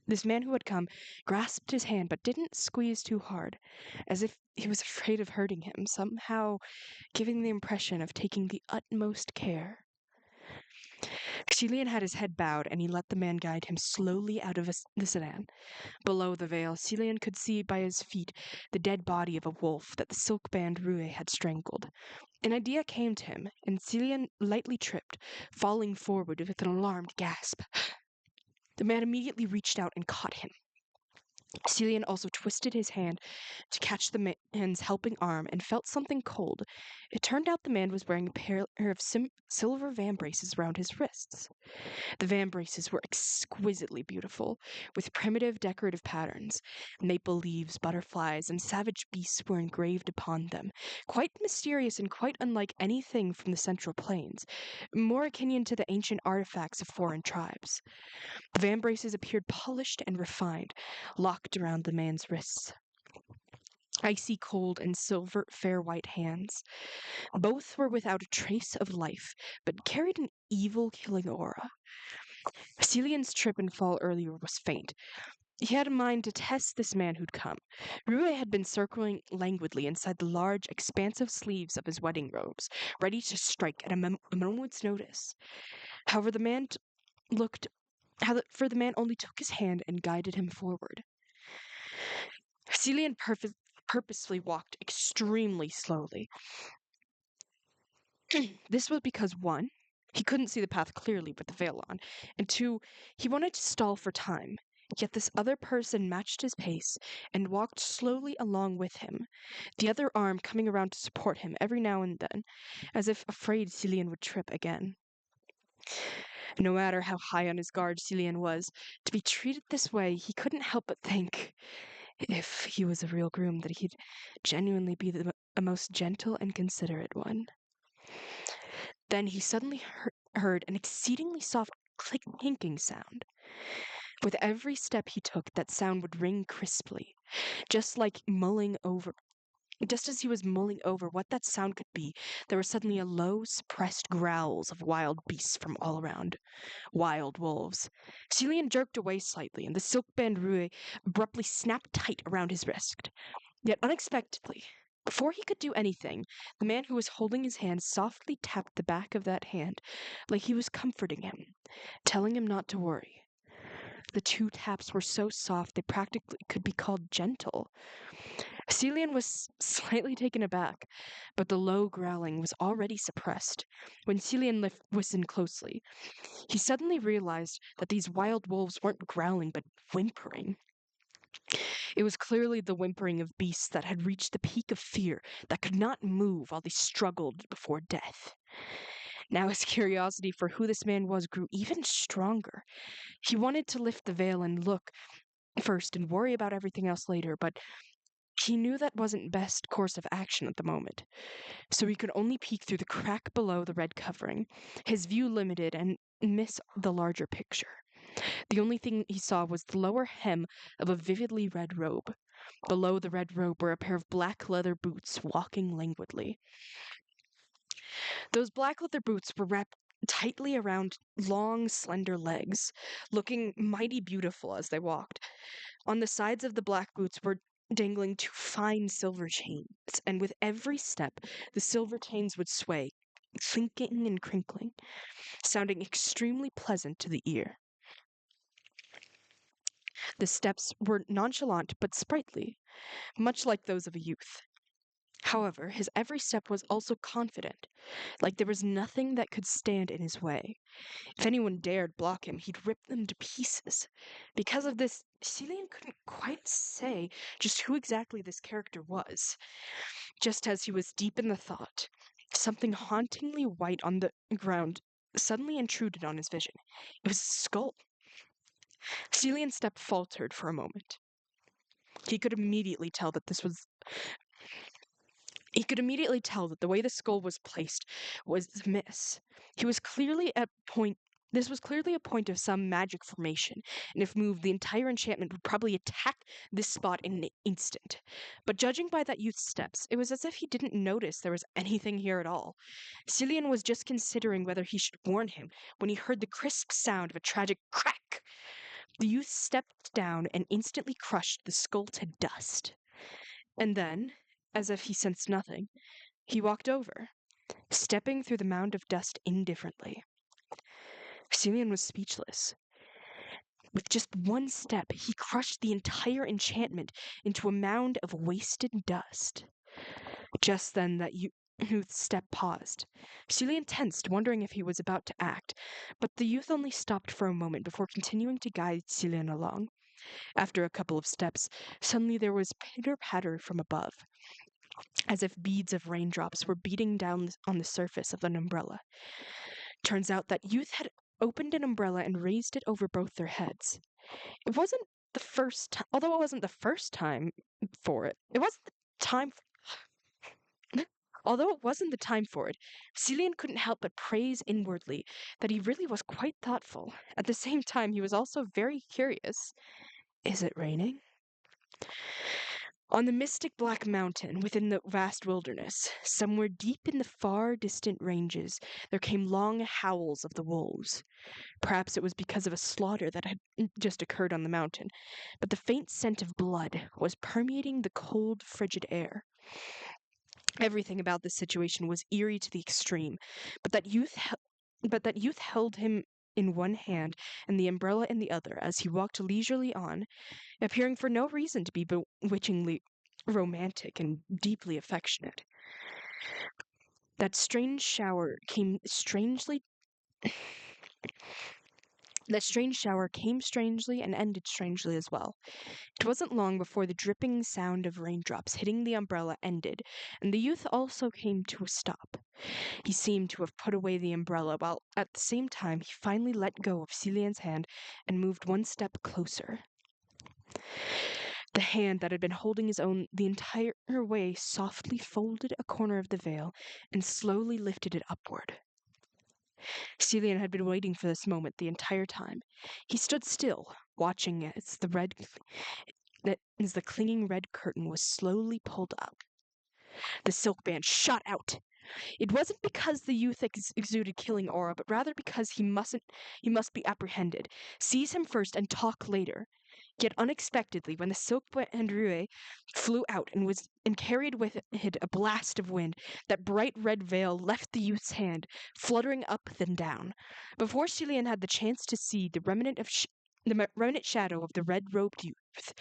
This man who had come grasped his hand, but didn't squeeze too hard, as if he was afraid of hurting him, somehow giving the impression of taking the utmost care. Cillian had his head bowed, and he let the man guide him slowly out of the sedan. Below the veil, Cillian could see by his feet the dead body of a wolf that the silk-band Rue had strangled. An idea came to him, and Cillian lightly tripped, falling forward with an alarmed gasp. The man immediately reached out and caught him. Cillian also twisted his hand to catch the man's helping arm and felt something cold. It turned out the man was wearing a pair of silver vambraces around his wrists. The vambraces were exquisitely beautiful, with primitive decorative patterns. Maple leaves, butterflies, and savage beasts were engraved upon them, quite mysterious and quite unlike anything from the Central Plains, more akin to the ancient artifacts of foreign tribes. The vambraces appeared polished and refined, locked around the man's wrists. Icy cold and silver fair white hands. Both were without a trace of life, but carried an evil killing aura. Cillian's trip and fall earlier was faint. He had in mind to test this man who'd come. Rue had been circling languidly inside the large, expansive sleeves of his wedding robes, ready to strike at a moment's notice. However, the man only took his hand and guided him forward. Cillian purposefully walked extremely slowly. This was because, one, he couldn't see the path clearly with the veil on, and two, he wanted to stall for time. Yet this other person matched his pace and walked slowly along with him, the other arm coming around to support him every now and then, as if afraid Cillian would trip again. No matter how high on his guard Cillian was, to be treated this way, he couldn't help but think, if he was a real groom, that he'd genuinely be the most gentle and considerate one. Then he suddenly heard an exceedingly soft clinking sound. With every step he took, that sound would ring crisply, just as he was mulling over what that sound could be, there were suddenly a low, suppressed growls of wild beasts from all around. Wild wolves. Cillian jerked away slightly, and the silk-band Rue abruptly snapped tight around his wrist. Yet unexpectedly, before he could do anything, the man who was holding his hand softly tapped the back of that hand, like he was comforting him, telling him not to worry. The two taps were so soft they practically could be called gentle. Cillian was slightly taken aback, but the low growling was already suppressed. When Cillian listened closely, he suddenly realized that these wild wolves weren't growling but whimpering. It was clearly the whimpering of beasts that had reached the peak of fear, that could not move while they struggled before death. Now his curiosity for who this man was grew even stronger. He wanted to lift the veil and look first and worry about everything else later, but he knew that wasn't best course of action at the moment, so he could only peek through the crack below the red covering, his view limited and miss the larger picture. The only thing he saw was the lower hem of a vividly red robe. Below the red robe were a pair of black leather boots walking languidly. Those black leather boots were wrapped tightly around long, slender legs, looking mighty beautiful as they walked. On the sides of the black boots were dangling two fine silver chains, and with every step the silver chains would sway, clinking and crinkling, sounding extremely pleasant to the ear. The steps were nonchalant but sprightly, much like those of a youth. However, his every step was also confident, like there was nothing that could stand in his way. If anyone dared block him, he'd rip them to pieces. Because of this, Cillian couldn't quite say just who exactly this character was. Just as he was deep in the thought, something hauntingly white on the ground suddenly intruded on his vision. It was a skull. Cillian's step faltered for a moment. He could immediately tell that this was He could immediately tell that the way the skull was placed was amiss. He was clearly at point This was clearly a point of some magic formation, and if moved, the entire enchantment would probably attack this spot in an instant. But judging by that youth's steps, it was as if he didn't notice there was anything here at all. Cillian was just considering whether he should warn him when he heard the crisp sound of a tragic crack. The youth stepped down and instantly crushed the skull to dust. And then, as if he sensed nothing, he walked over, stepping through the mound of dust indifferently. Cillian was speechless. With just one step, he crushed the entire enchantment into a mound of wasted dust. Just then, that youth's step paused. Cillian tensed, wondering if he was about to act, but the youth only stopped for a moment before continuing to guide Cillian along. After a couple of steps, suddenly there was pitter-patter from above, as if beads of raindrops were beating down on the surface of an umbrella. Turns out that youth had opened an umbrella and raised it over both their heads. It wasn't the first time, although it wasn't the first time for it. It wasn't the time. Although it wasn't the time for it, Cillian couldn't help but praise inwardly that he really was quite thoughtful. At the same time, he was also very curious. Is it raining? On the mystic black mountain within the vast wilderness, somewhere deep in the far distant ranges, there came long howls of the wolves. Perhaps it was because of a slaughter that had just occurred on the mountain, but the faint scent of blood was permeating the cold, frigid air. Everything about this situation was eerie to the extreme, but that youth held him in one hand and the umbrella in the other as he walked leisurely on, appearing for no reason to be bewitchingly romantic and deeply affectionate. That strange shower came strangely That strange shower came strangely and ended strangely as well. It wasn't long before the dripping sound of raindrops hitting the umbrella ended, and the youth also came to a stop. He seemed to have put away the umbrella, while at the same time he finally let go of Cillian's hand and moved one step closer. The hand that had been holding his own the entire way softly folded a corner of the veil and slowly lifted it upward. Cillian had been waiting for this moment the entire time. He stood still, watching as the clinging red curtain was slowly pulled up. The silk band shot out. It wasn't because the youth exuded killing aura, but rather because he must be apprehended. Seize him first and talk later. Yet unexpectedly, when the silk band Rue flew out and carried with it a blast of wind, that bright red veil left the youth's hand, fluttering up then down. Before Cillian had the chance to see the remnant shadow of the red-robed youth,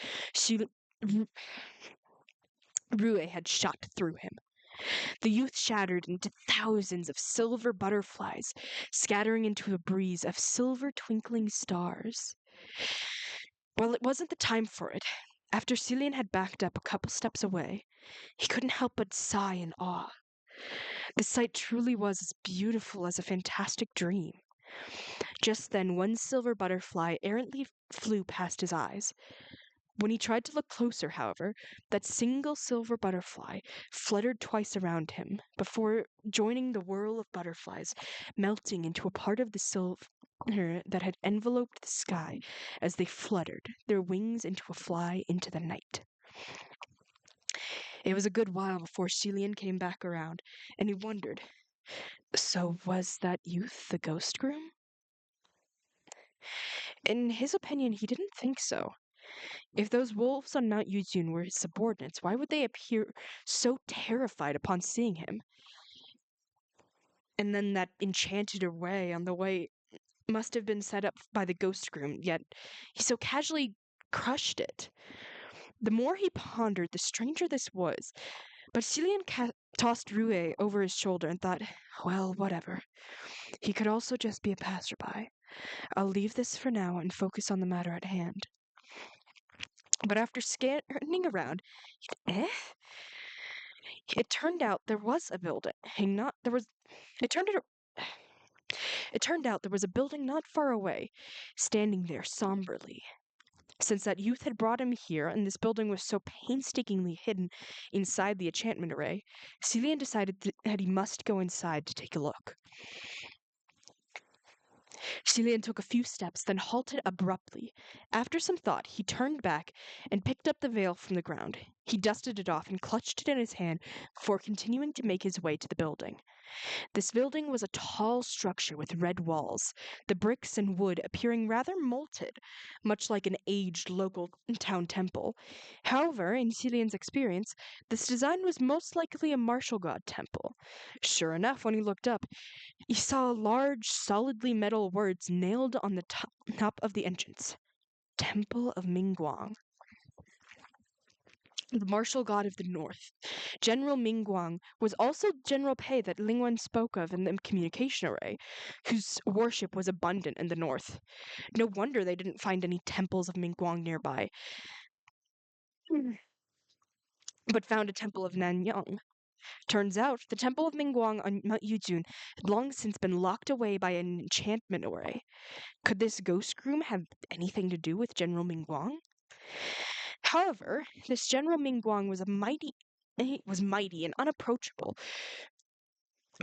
Rue had shot through him. The youth shattered into thousands of silver butterflies, scattering into a breeze of silver twinkling stars. Well, it wasn't the time for it. After Cillian had backed up a couple steps away, he couldn't help but sigh in awe. The sight truly was as beautiful as a fantastic dream. Just then, one silver butterfly errantly flew past his eyes. When he tried to look closer, however, that single silver butterfly fluttered twice around him before joining the whirl of butterflies, melting into a part of the silver that had enveloped the sky as they fluttered their wings into a fly into the night. It was a good while before Cillian came back around, and he wondered, so was that youth the ghost groom? In his opinion, he didn't think so. If those wolves on Mount Yuzun were his subordinates, why would they appear so terrified upon seeing him? And then that enchanted array on the way must have been set up by the ghost groom, yet he so casually crushed it. The more he pondered, the stranger this was. But Cillian tossed Rouet over his shoulder and thought, well, whatever. He could also just be a passerby. I'll leave this for now and focus on the matter at hand. But after scanning around, eh? It turned out there was a building. Not there was. It turned it. It turned out there was a building not far away, standing there somberly. Since that youth had brought him here, and this building was so painstakingly hidden inside the enchantment array, Cillian decided that he must go inside to take a look. Cillian took a few steps, then halted abruptly. After some thought, he turned back and picked up the veil from the ground. He dusted it off and clutched it in his hand before continuing to make his way to the building. This building was a tall structure with red walls, the bricks and wood appearing rather molted, much like an aged local town temple. However, in Cillian's experience, this design was most likely a martial god temple. Sure enough, when he looked up, he saw large, solidly metal words nailed on the top of the entrance. Temple of Mingguang, the martial god of the north. General Mingguang was also General Pei that Lingwen spoke of in the communication array, whose worship was abundant in the north. No wonder they didn't find any temples of Mingguang nearby, but found a temple of Nanyang. Turns out, the temple of Mingguang on Mount Yujun had long since been locked away by an enchantment array. Could this ghost groom have anything to do with General Mingguang? However, this General Mingguang was mighty and unapproachable.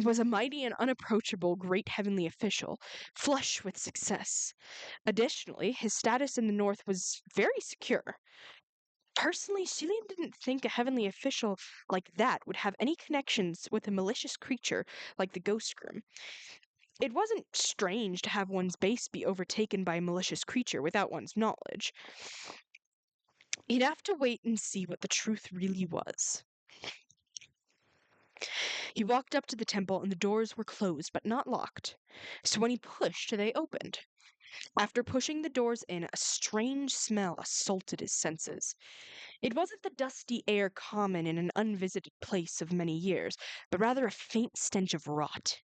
Was a mighty and unapproachable great heavenly official, flush with success. Additionally, his status in the north was very secure. Personally, Cillian didn't think a heavenly official like that would have any connections with a malicious creature like the Ghost Groom. It wasn't strange to have one's base be overtaken by a malicious creature without one's knowledge. He'd have to wait and see what the truth really was. He walked up to the temple and the doors were closed but not locked. So when he pushed, they opened. After pushing the doors in, a strange smell assaulted his senses. It wasn't the dusty air common in an unvisited place of many years, but rather a faint stench of rot.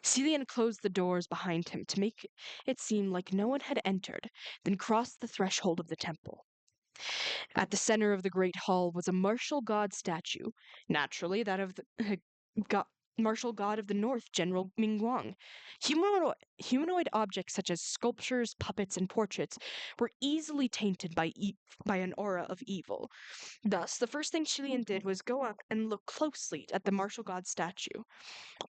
Cillian closed the doors behind him to make it seem like no one had entered, then crossed the threshold of the temple. At the center of the great hall was a martial god statue, naturally that of the martial god of the north, General Mingguang. Humanoid objects such as sculptures, puppets, and portraits were easily tainted by an aura of evil. Thus, the first thing Cillian did was go up and look closely at the martial god statue.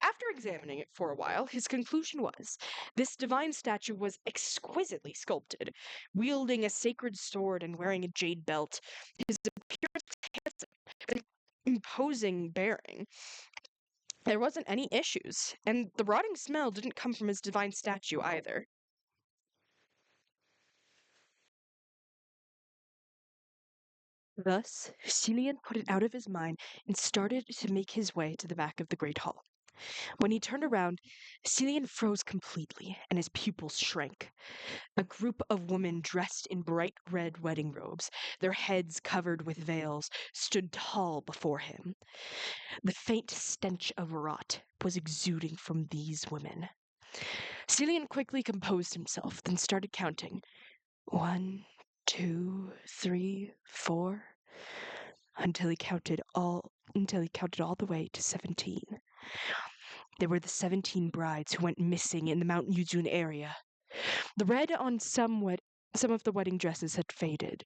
After examining it for a while, his conclusion was this divine statue was exquisitely sculpted, wielding a sacred sword and wearing a jade belt. His appearance was handsome, with an imposing bearing. There wasn't any issues, and the rotting smell didn't come from his divine statue either. Thus, Cillian put it out of his mind and started to make his way to the back of the great hall. When he turned around, Cillian froze completely, and his pupils shrank. A group of women dressed in bright red wedding robes, their heads covered with veils, stood tall before him. The faint stench of rot was exuding from these women. Cillian quickly composed himself, then started counting. 1, 2, 3, 4, until he counted all the way to 17. They were the 17 brides who went missing in the Mount Yujun area. The red on some of the wedding dresses had faded,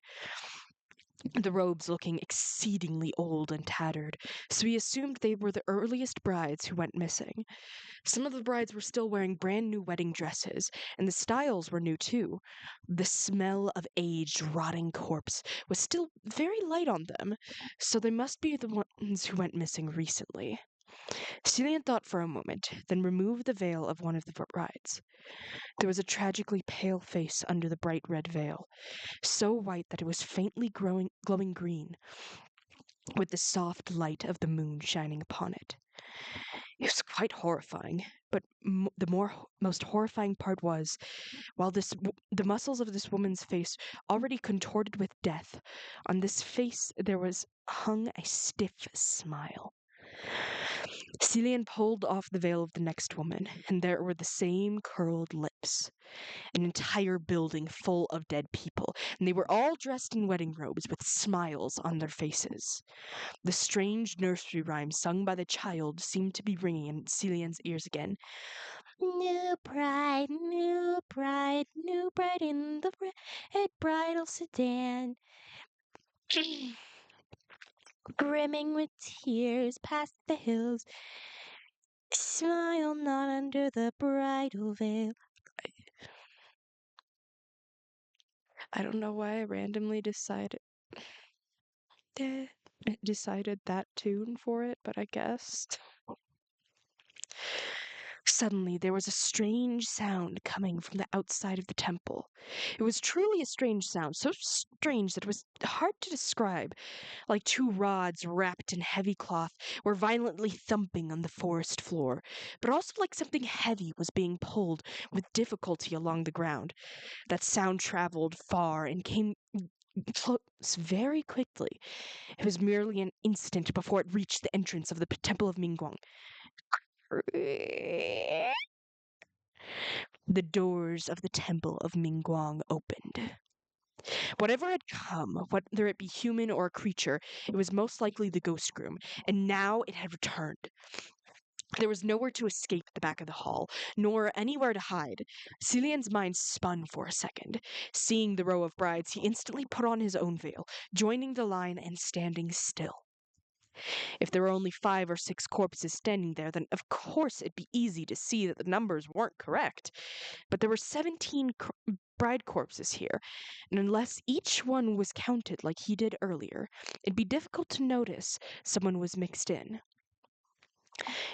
the robes looking exceedingly old and tattered, so he assumed they were the earliest brides who went missing. Some of the brides were still wearing brand new wedding dresses, and the styles were new too. The smell of aged, rotting corpse was still very light on them, so they must be the ones who went missing recently. Cillian thought for a moment, then removed the veil of one of the brides. There was a tragically pale face under the bright red veil, so white that it was faintly glowing green, with the soft light of the moon shining upon it. It was quite horrifying, but most horrifying part was, while the muscles of this woman's face already contorted with death, on this face there was hung a stiff smile. Cillian pulled off the veil of the next woman, and there were the same curled lips. An entire building full of dead people, and they were all dressed in wedding robes with smiles on their faces. The strange nursery rhyme sung by the child seemed to be ringing in Cillian's ears again. New bride in the red bridal sedan. Brimming with tears past the hills. Smile not under the bridal veil. I don't know why I randomly decided that tune for it, but I guess. Suddenly, there was a strange sound coming from the outside of the temple. It was truly a strange sound, so strange that it was hard to describe, like two rods wrapped in heavy cloth were violently thumping on the forest floor, but also like something heavy was being pulled with difficulty along the ground. That sound traveled far and came close very quickly. It was merely an instant before it reached the entrance of the temple of Mingguang. The doors of the temple of Mingguang opened. Whatever had come, whether it be human or a creature, it was most likely the ghost groom, and now it had returned. There was nowhere to escape at the back of the hall, nor anywhere to hide. Cillian's mind spun for a second. Seeing the row of brides, he instantly put on his own veil, joining the line and standing still. If there were only 5 or 6 corpses standing there, then of course it'd be easy to see that the numbers weren't correct. But there were 17 bride corpses here, and unless each one was counted like he did earlier, it'd be difficult to notice someone was mixed in.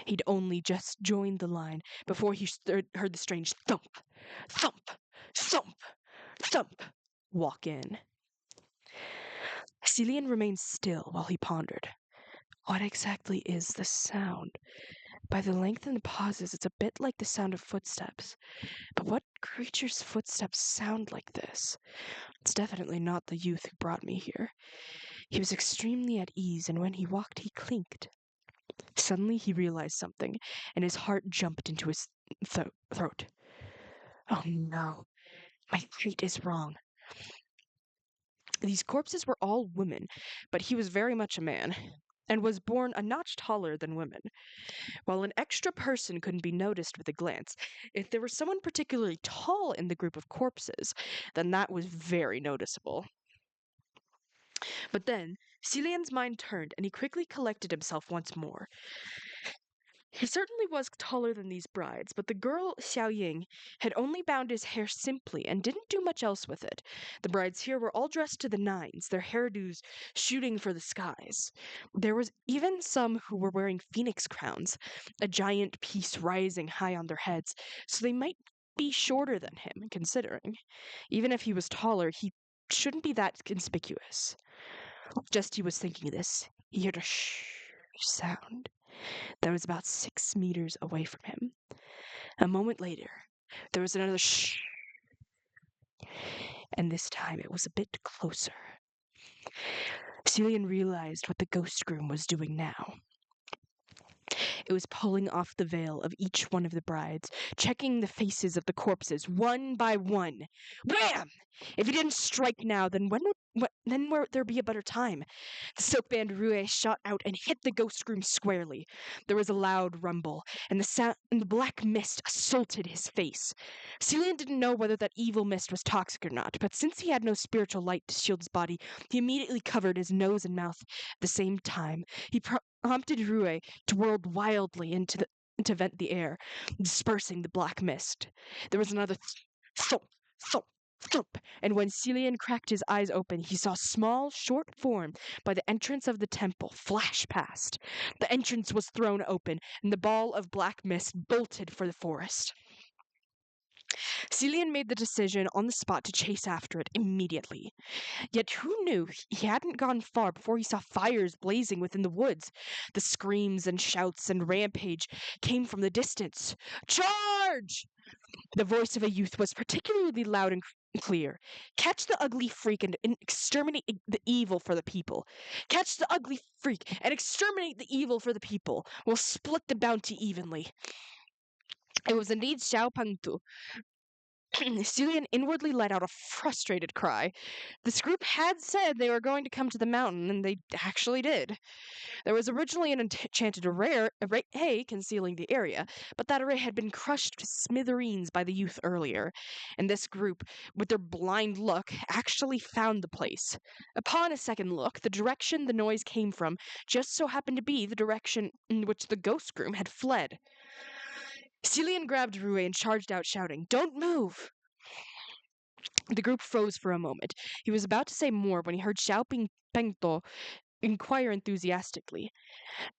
He'd only just joined the line before he heard the strange thump, thump, thump, thump walk in. Cillian remained still while he pondered. What exactly is this sound? By the length and the pauses, it's a bit like the sound of footsteps. But what creature's footsteps sound like this? It's definitely not the youth who brought me here. He was extremely at ease, and when he walked, he clinked. Suddenly he realized something, and his heart jumped into his throat. Oh no, my fate is wrong. These corpses were all women, but he was very much a man, and was born a notch taller than women. While an extra person couldn't be noticed with a glance, if there was someone particularly tall in the group of corpses, then that was very noticeable. But then, Cillian's mind turned, and he quickly collected himself once more. He certainly was taller than these brides, but the girl, Xiang, had only bound his hair simply and didn't do much else with it. The brides here were all dressed to the nines, their hairdos shooting for the skies. There was even some who were wearing phoenix crowns, a giant piece rising high on their heads, so they might be shorter than him, considering. Even if he was taller, he shouldn't be that conspicuous. Just he was thinking this, he heard a shh sound that was about 6 meters away from him. A moment later, there was another shh, and this time it was a bit closer. Cillian realized what the ghost groom was doing now. It was pulling off the veil of each one of the brides, checking the faces of the corpses one by one. Wham! If he didn't strike now, then when would there be a better time? The silk-band Rue shot out and hit the ghost groom squarely. There was a loud rumble, and the black mist assaulted his face. Cillian didn't know whether that evil mist was toxic or not, but since he had no spiritual light to shield his body, he immediately covered his nose and mouth at the same time. He prompted Rue to whirl wildly to vent the air, dispersing the black mist. There was another thump, thump, thump, and when Cillian cracked his eyes open, he saw a small, short form by the entrance of the temple flash past. The entrance was thrown open, and the ball of black mist bolted for the forest. Celian made the decision on the spot to chase after it immediately. Yet who knew he hadn't gone far before he saw fires blazing within the woods. The screams and shouts and rampage came from the distance. Charge! The voice of a youth was particularly loud and clear. Catch the ugly freak and exterminate the evil for the people. Catch the ugly freak and exterminate the evil for the people. We'll split the bounty evenly. It was indeed Xiao Pengtu. Celian inwardly let out a frustrated cry. This group had said they were going to come to the mountain, and they actually did. There was originally an enchanted array concealing the area, but that array had been crushed to smithereens by the youth earlier, and this group, with their blind look, actually found the place. Upon a second look, the direction the noise came from just so happened to be the direction in which the ghost groom had fled. Celian grabbed Rue and charged out, shouting, "Don't move!" The group froze for a moment. He was about to say more when he heard Xiao Pengto inquire enthusiastically.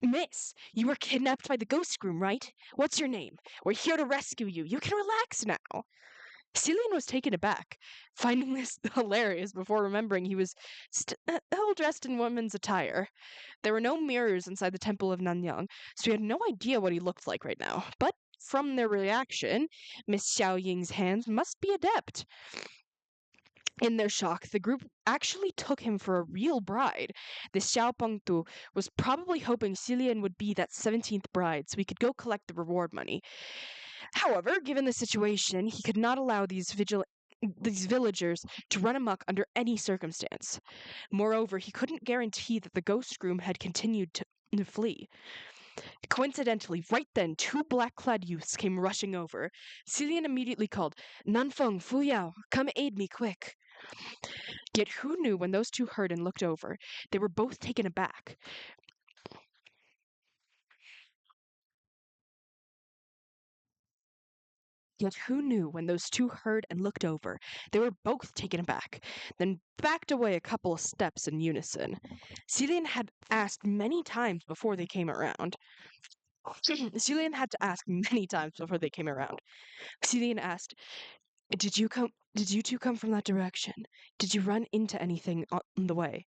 "Miss, you were kidnapped by the ghost groom, right? What's your name? We're here to rescue you. You can relax now." Celian was taken aback, finding this hilarious before remembering he was still dressed in woman's attire. There were no mirrors inside the Temple of Nanyang, so he had no idea what he looked like right now. But from their reaction, Miss Xiao Ying's hands must be adept. In their shock, the group actually took him for a real bride. This Xiao Pengtu was probably hoping Celian would be that 17th bride so he could go collect the reward money. However, given the situation, he could not allow these villagers to run amok under any circumstance. Moreover, he couldn't guarantee that the ghost groom had continued to flee. Coincidentally, right then, two black-clad youths came rushing over. Celian immediately called, "Nanfeng, Fuyao, come aid me quick." Yet who knew when those two heard and looked over, they were both taken aback. Yet who knew when those two heard and looked over, they were both taken aback, then backed away a couple of steps in unison. Celian had asked many times before they came around. Celian had to ask many times before they came around. Celian asked, Did you two come from that direction? Did you run into anything on the way?"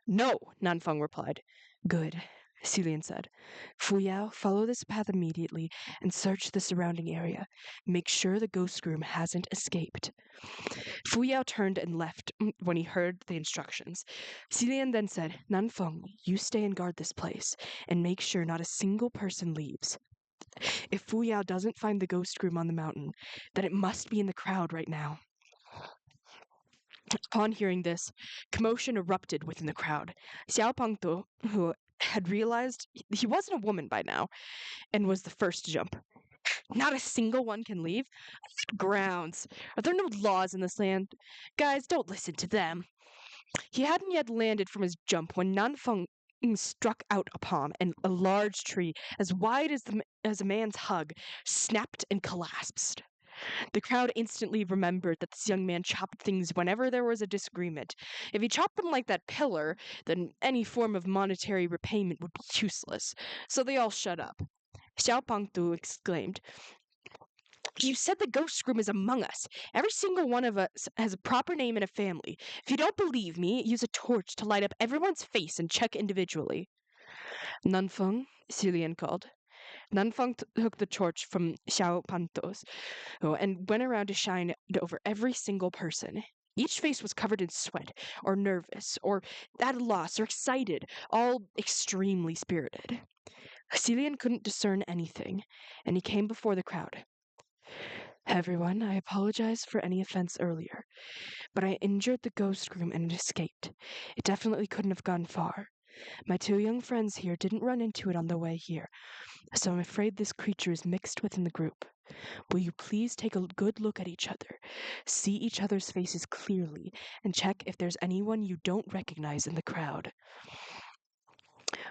"No," Nanfeng replied. "Good," Celian said. "Fuyao, follow this path immediately and search the surrounding area. Make sure the ghost groom hasn't escaped." Fuyao turned and left when he heard the instructions. Celian then said, "Nanfeng, you stay and guard this place, and make sure not a single person leaves. If Fuyao doesn't find the ghost groom on the mountain, then it must be in the crowd right now." Upon hearing this, commotion erupted within the crowd. Xiao Pengtu, who had realized he wasn't a woman by now, and was the first to jump. "Not a single one can leave? On what grounds? Are there no laws in this land? Guys, don't listen to them." He hadn't yet landed from his jump when Nanfeng struck out upon a large tree as wide as a man's hug, snapped and collapsed. The crowd instantly remembered that this young man chopped things whenever there was a disagreement. If he chopped them like that pillar, then any form of monetary repayment would be useless. So they all shut up. Xiao Pengtu exclaimed, "You said the ghost groom is among us. Every single one of us has a proper name and a family. If you don't believe me, use a torch to light up everyone's face and check individually." "Nanfeng," Celian called. Nanfeng took the torch from Xiao Pengtu's and went around to shine it over every single person. Each face was covered in sweat, or nervous, or at a loss, or excited, all extremely spirited. Celian couldn't discern anything, and he came before the crowd. "Everyone, I apologize for any offense earlier, but I injured the ghost groom and it escaped. It definitely couldn't have gone far. My two young friends here didn't run into it on their way here, so I'm afraid this creature is mixed within the group. Will you please take a good look at each other, see each other's faces clearly, and check if there's anyone you don't recognize in the crowd?"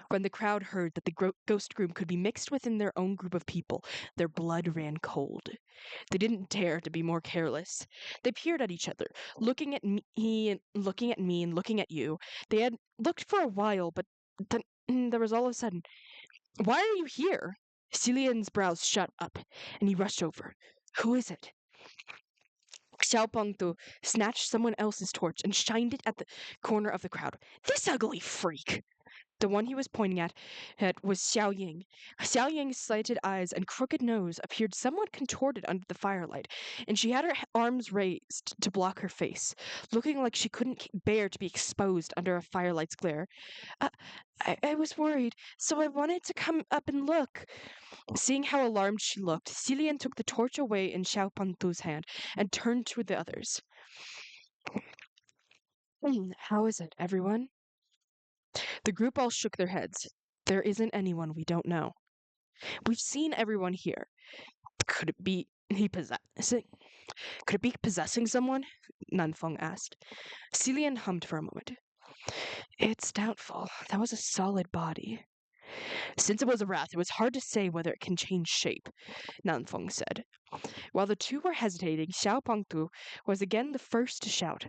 When the crowd heard that the ghost groom could be mixed within their own group of people, their blood ran cold. They didn't dare to be more careless. They peered at each other, looking at me and looking at me and looking at you. They had looked for a while, but then there was all of a sudden, "Why are you here?" Celian's brows shut up, and he rushed over. "Who is it?" Xiao Pengtu snatched someone else's torch and shined it at the corner of the crowd. This ugly freak! The one he was pointing at was Xiao Ying. Xiao Ying's slanted eyes and crooked nose appeared somewhat contorted under the firelight, and she had her arms raised to block her face, looking like she couldn't bear to be exposed under a firelight's glare. Uh, I was worried, so I wanted to come up and look. Seeing how alarmed she looked, Celian took the torch away in Xiao Pengtu's hand and turned to the others. How is it, everyone? The group all shook their heads. There isn't anyone we don't know. We've seen everyone here. Could it be he possessing? Could it be possessing someone? Nanfeng asked. Celian hummed for a moment. It's doubtful. That was a solid body. Since it was a wrath, it was hard to say whether it can change shape, Nanfeng said. While the two were hesitating, Xiao Pengtu was again the first to shout.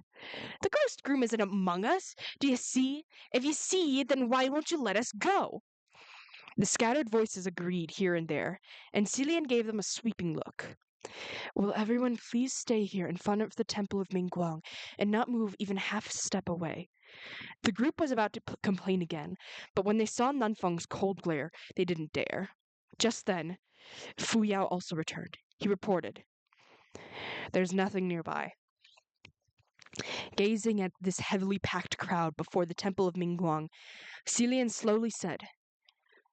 The ghost groom isn't among us. Do you see? If you see, then why won't you let us go? The scattered voices agreed here and there, and Celian gave them a sweeping look. Will everyone please stay here in front of the temple of Mingguang and not move even half a step away? The group was about to complain again, but when they saw Nanfeng's cold glare, they didn't dare. Just then, Fu Yao also returned. He reported, There's nothing nearby. Gazing at this heavily packed crowd before the temple of Mingguang, Celian slowly said,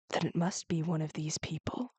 Then it must be one of these people.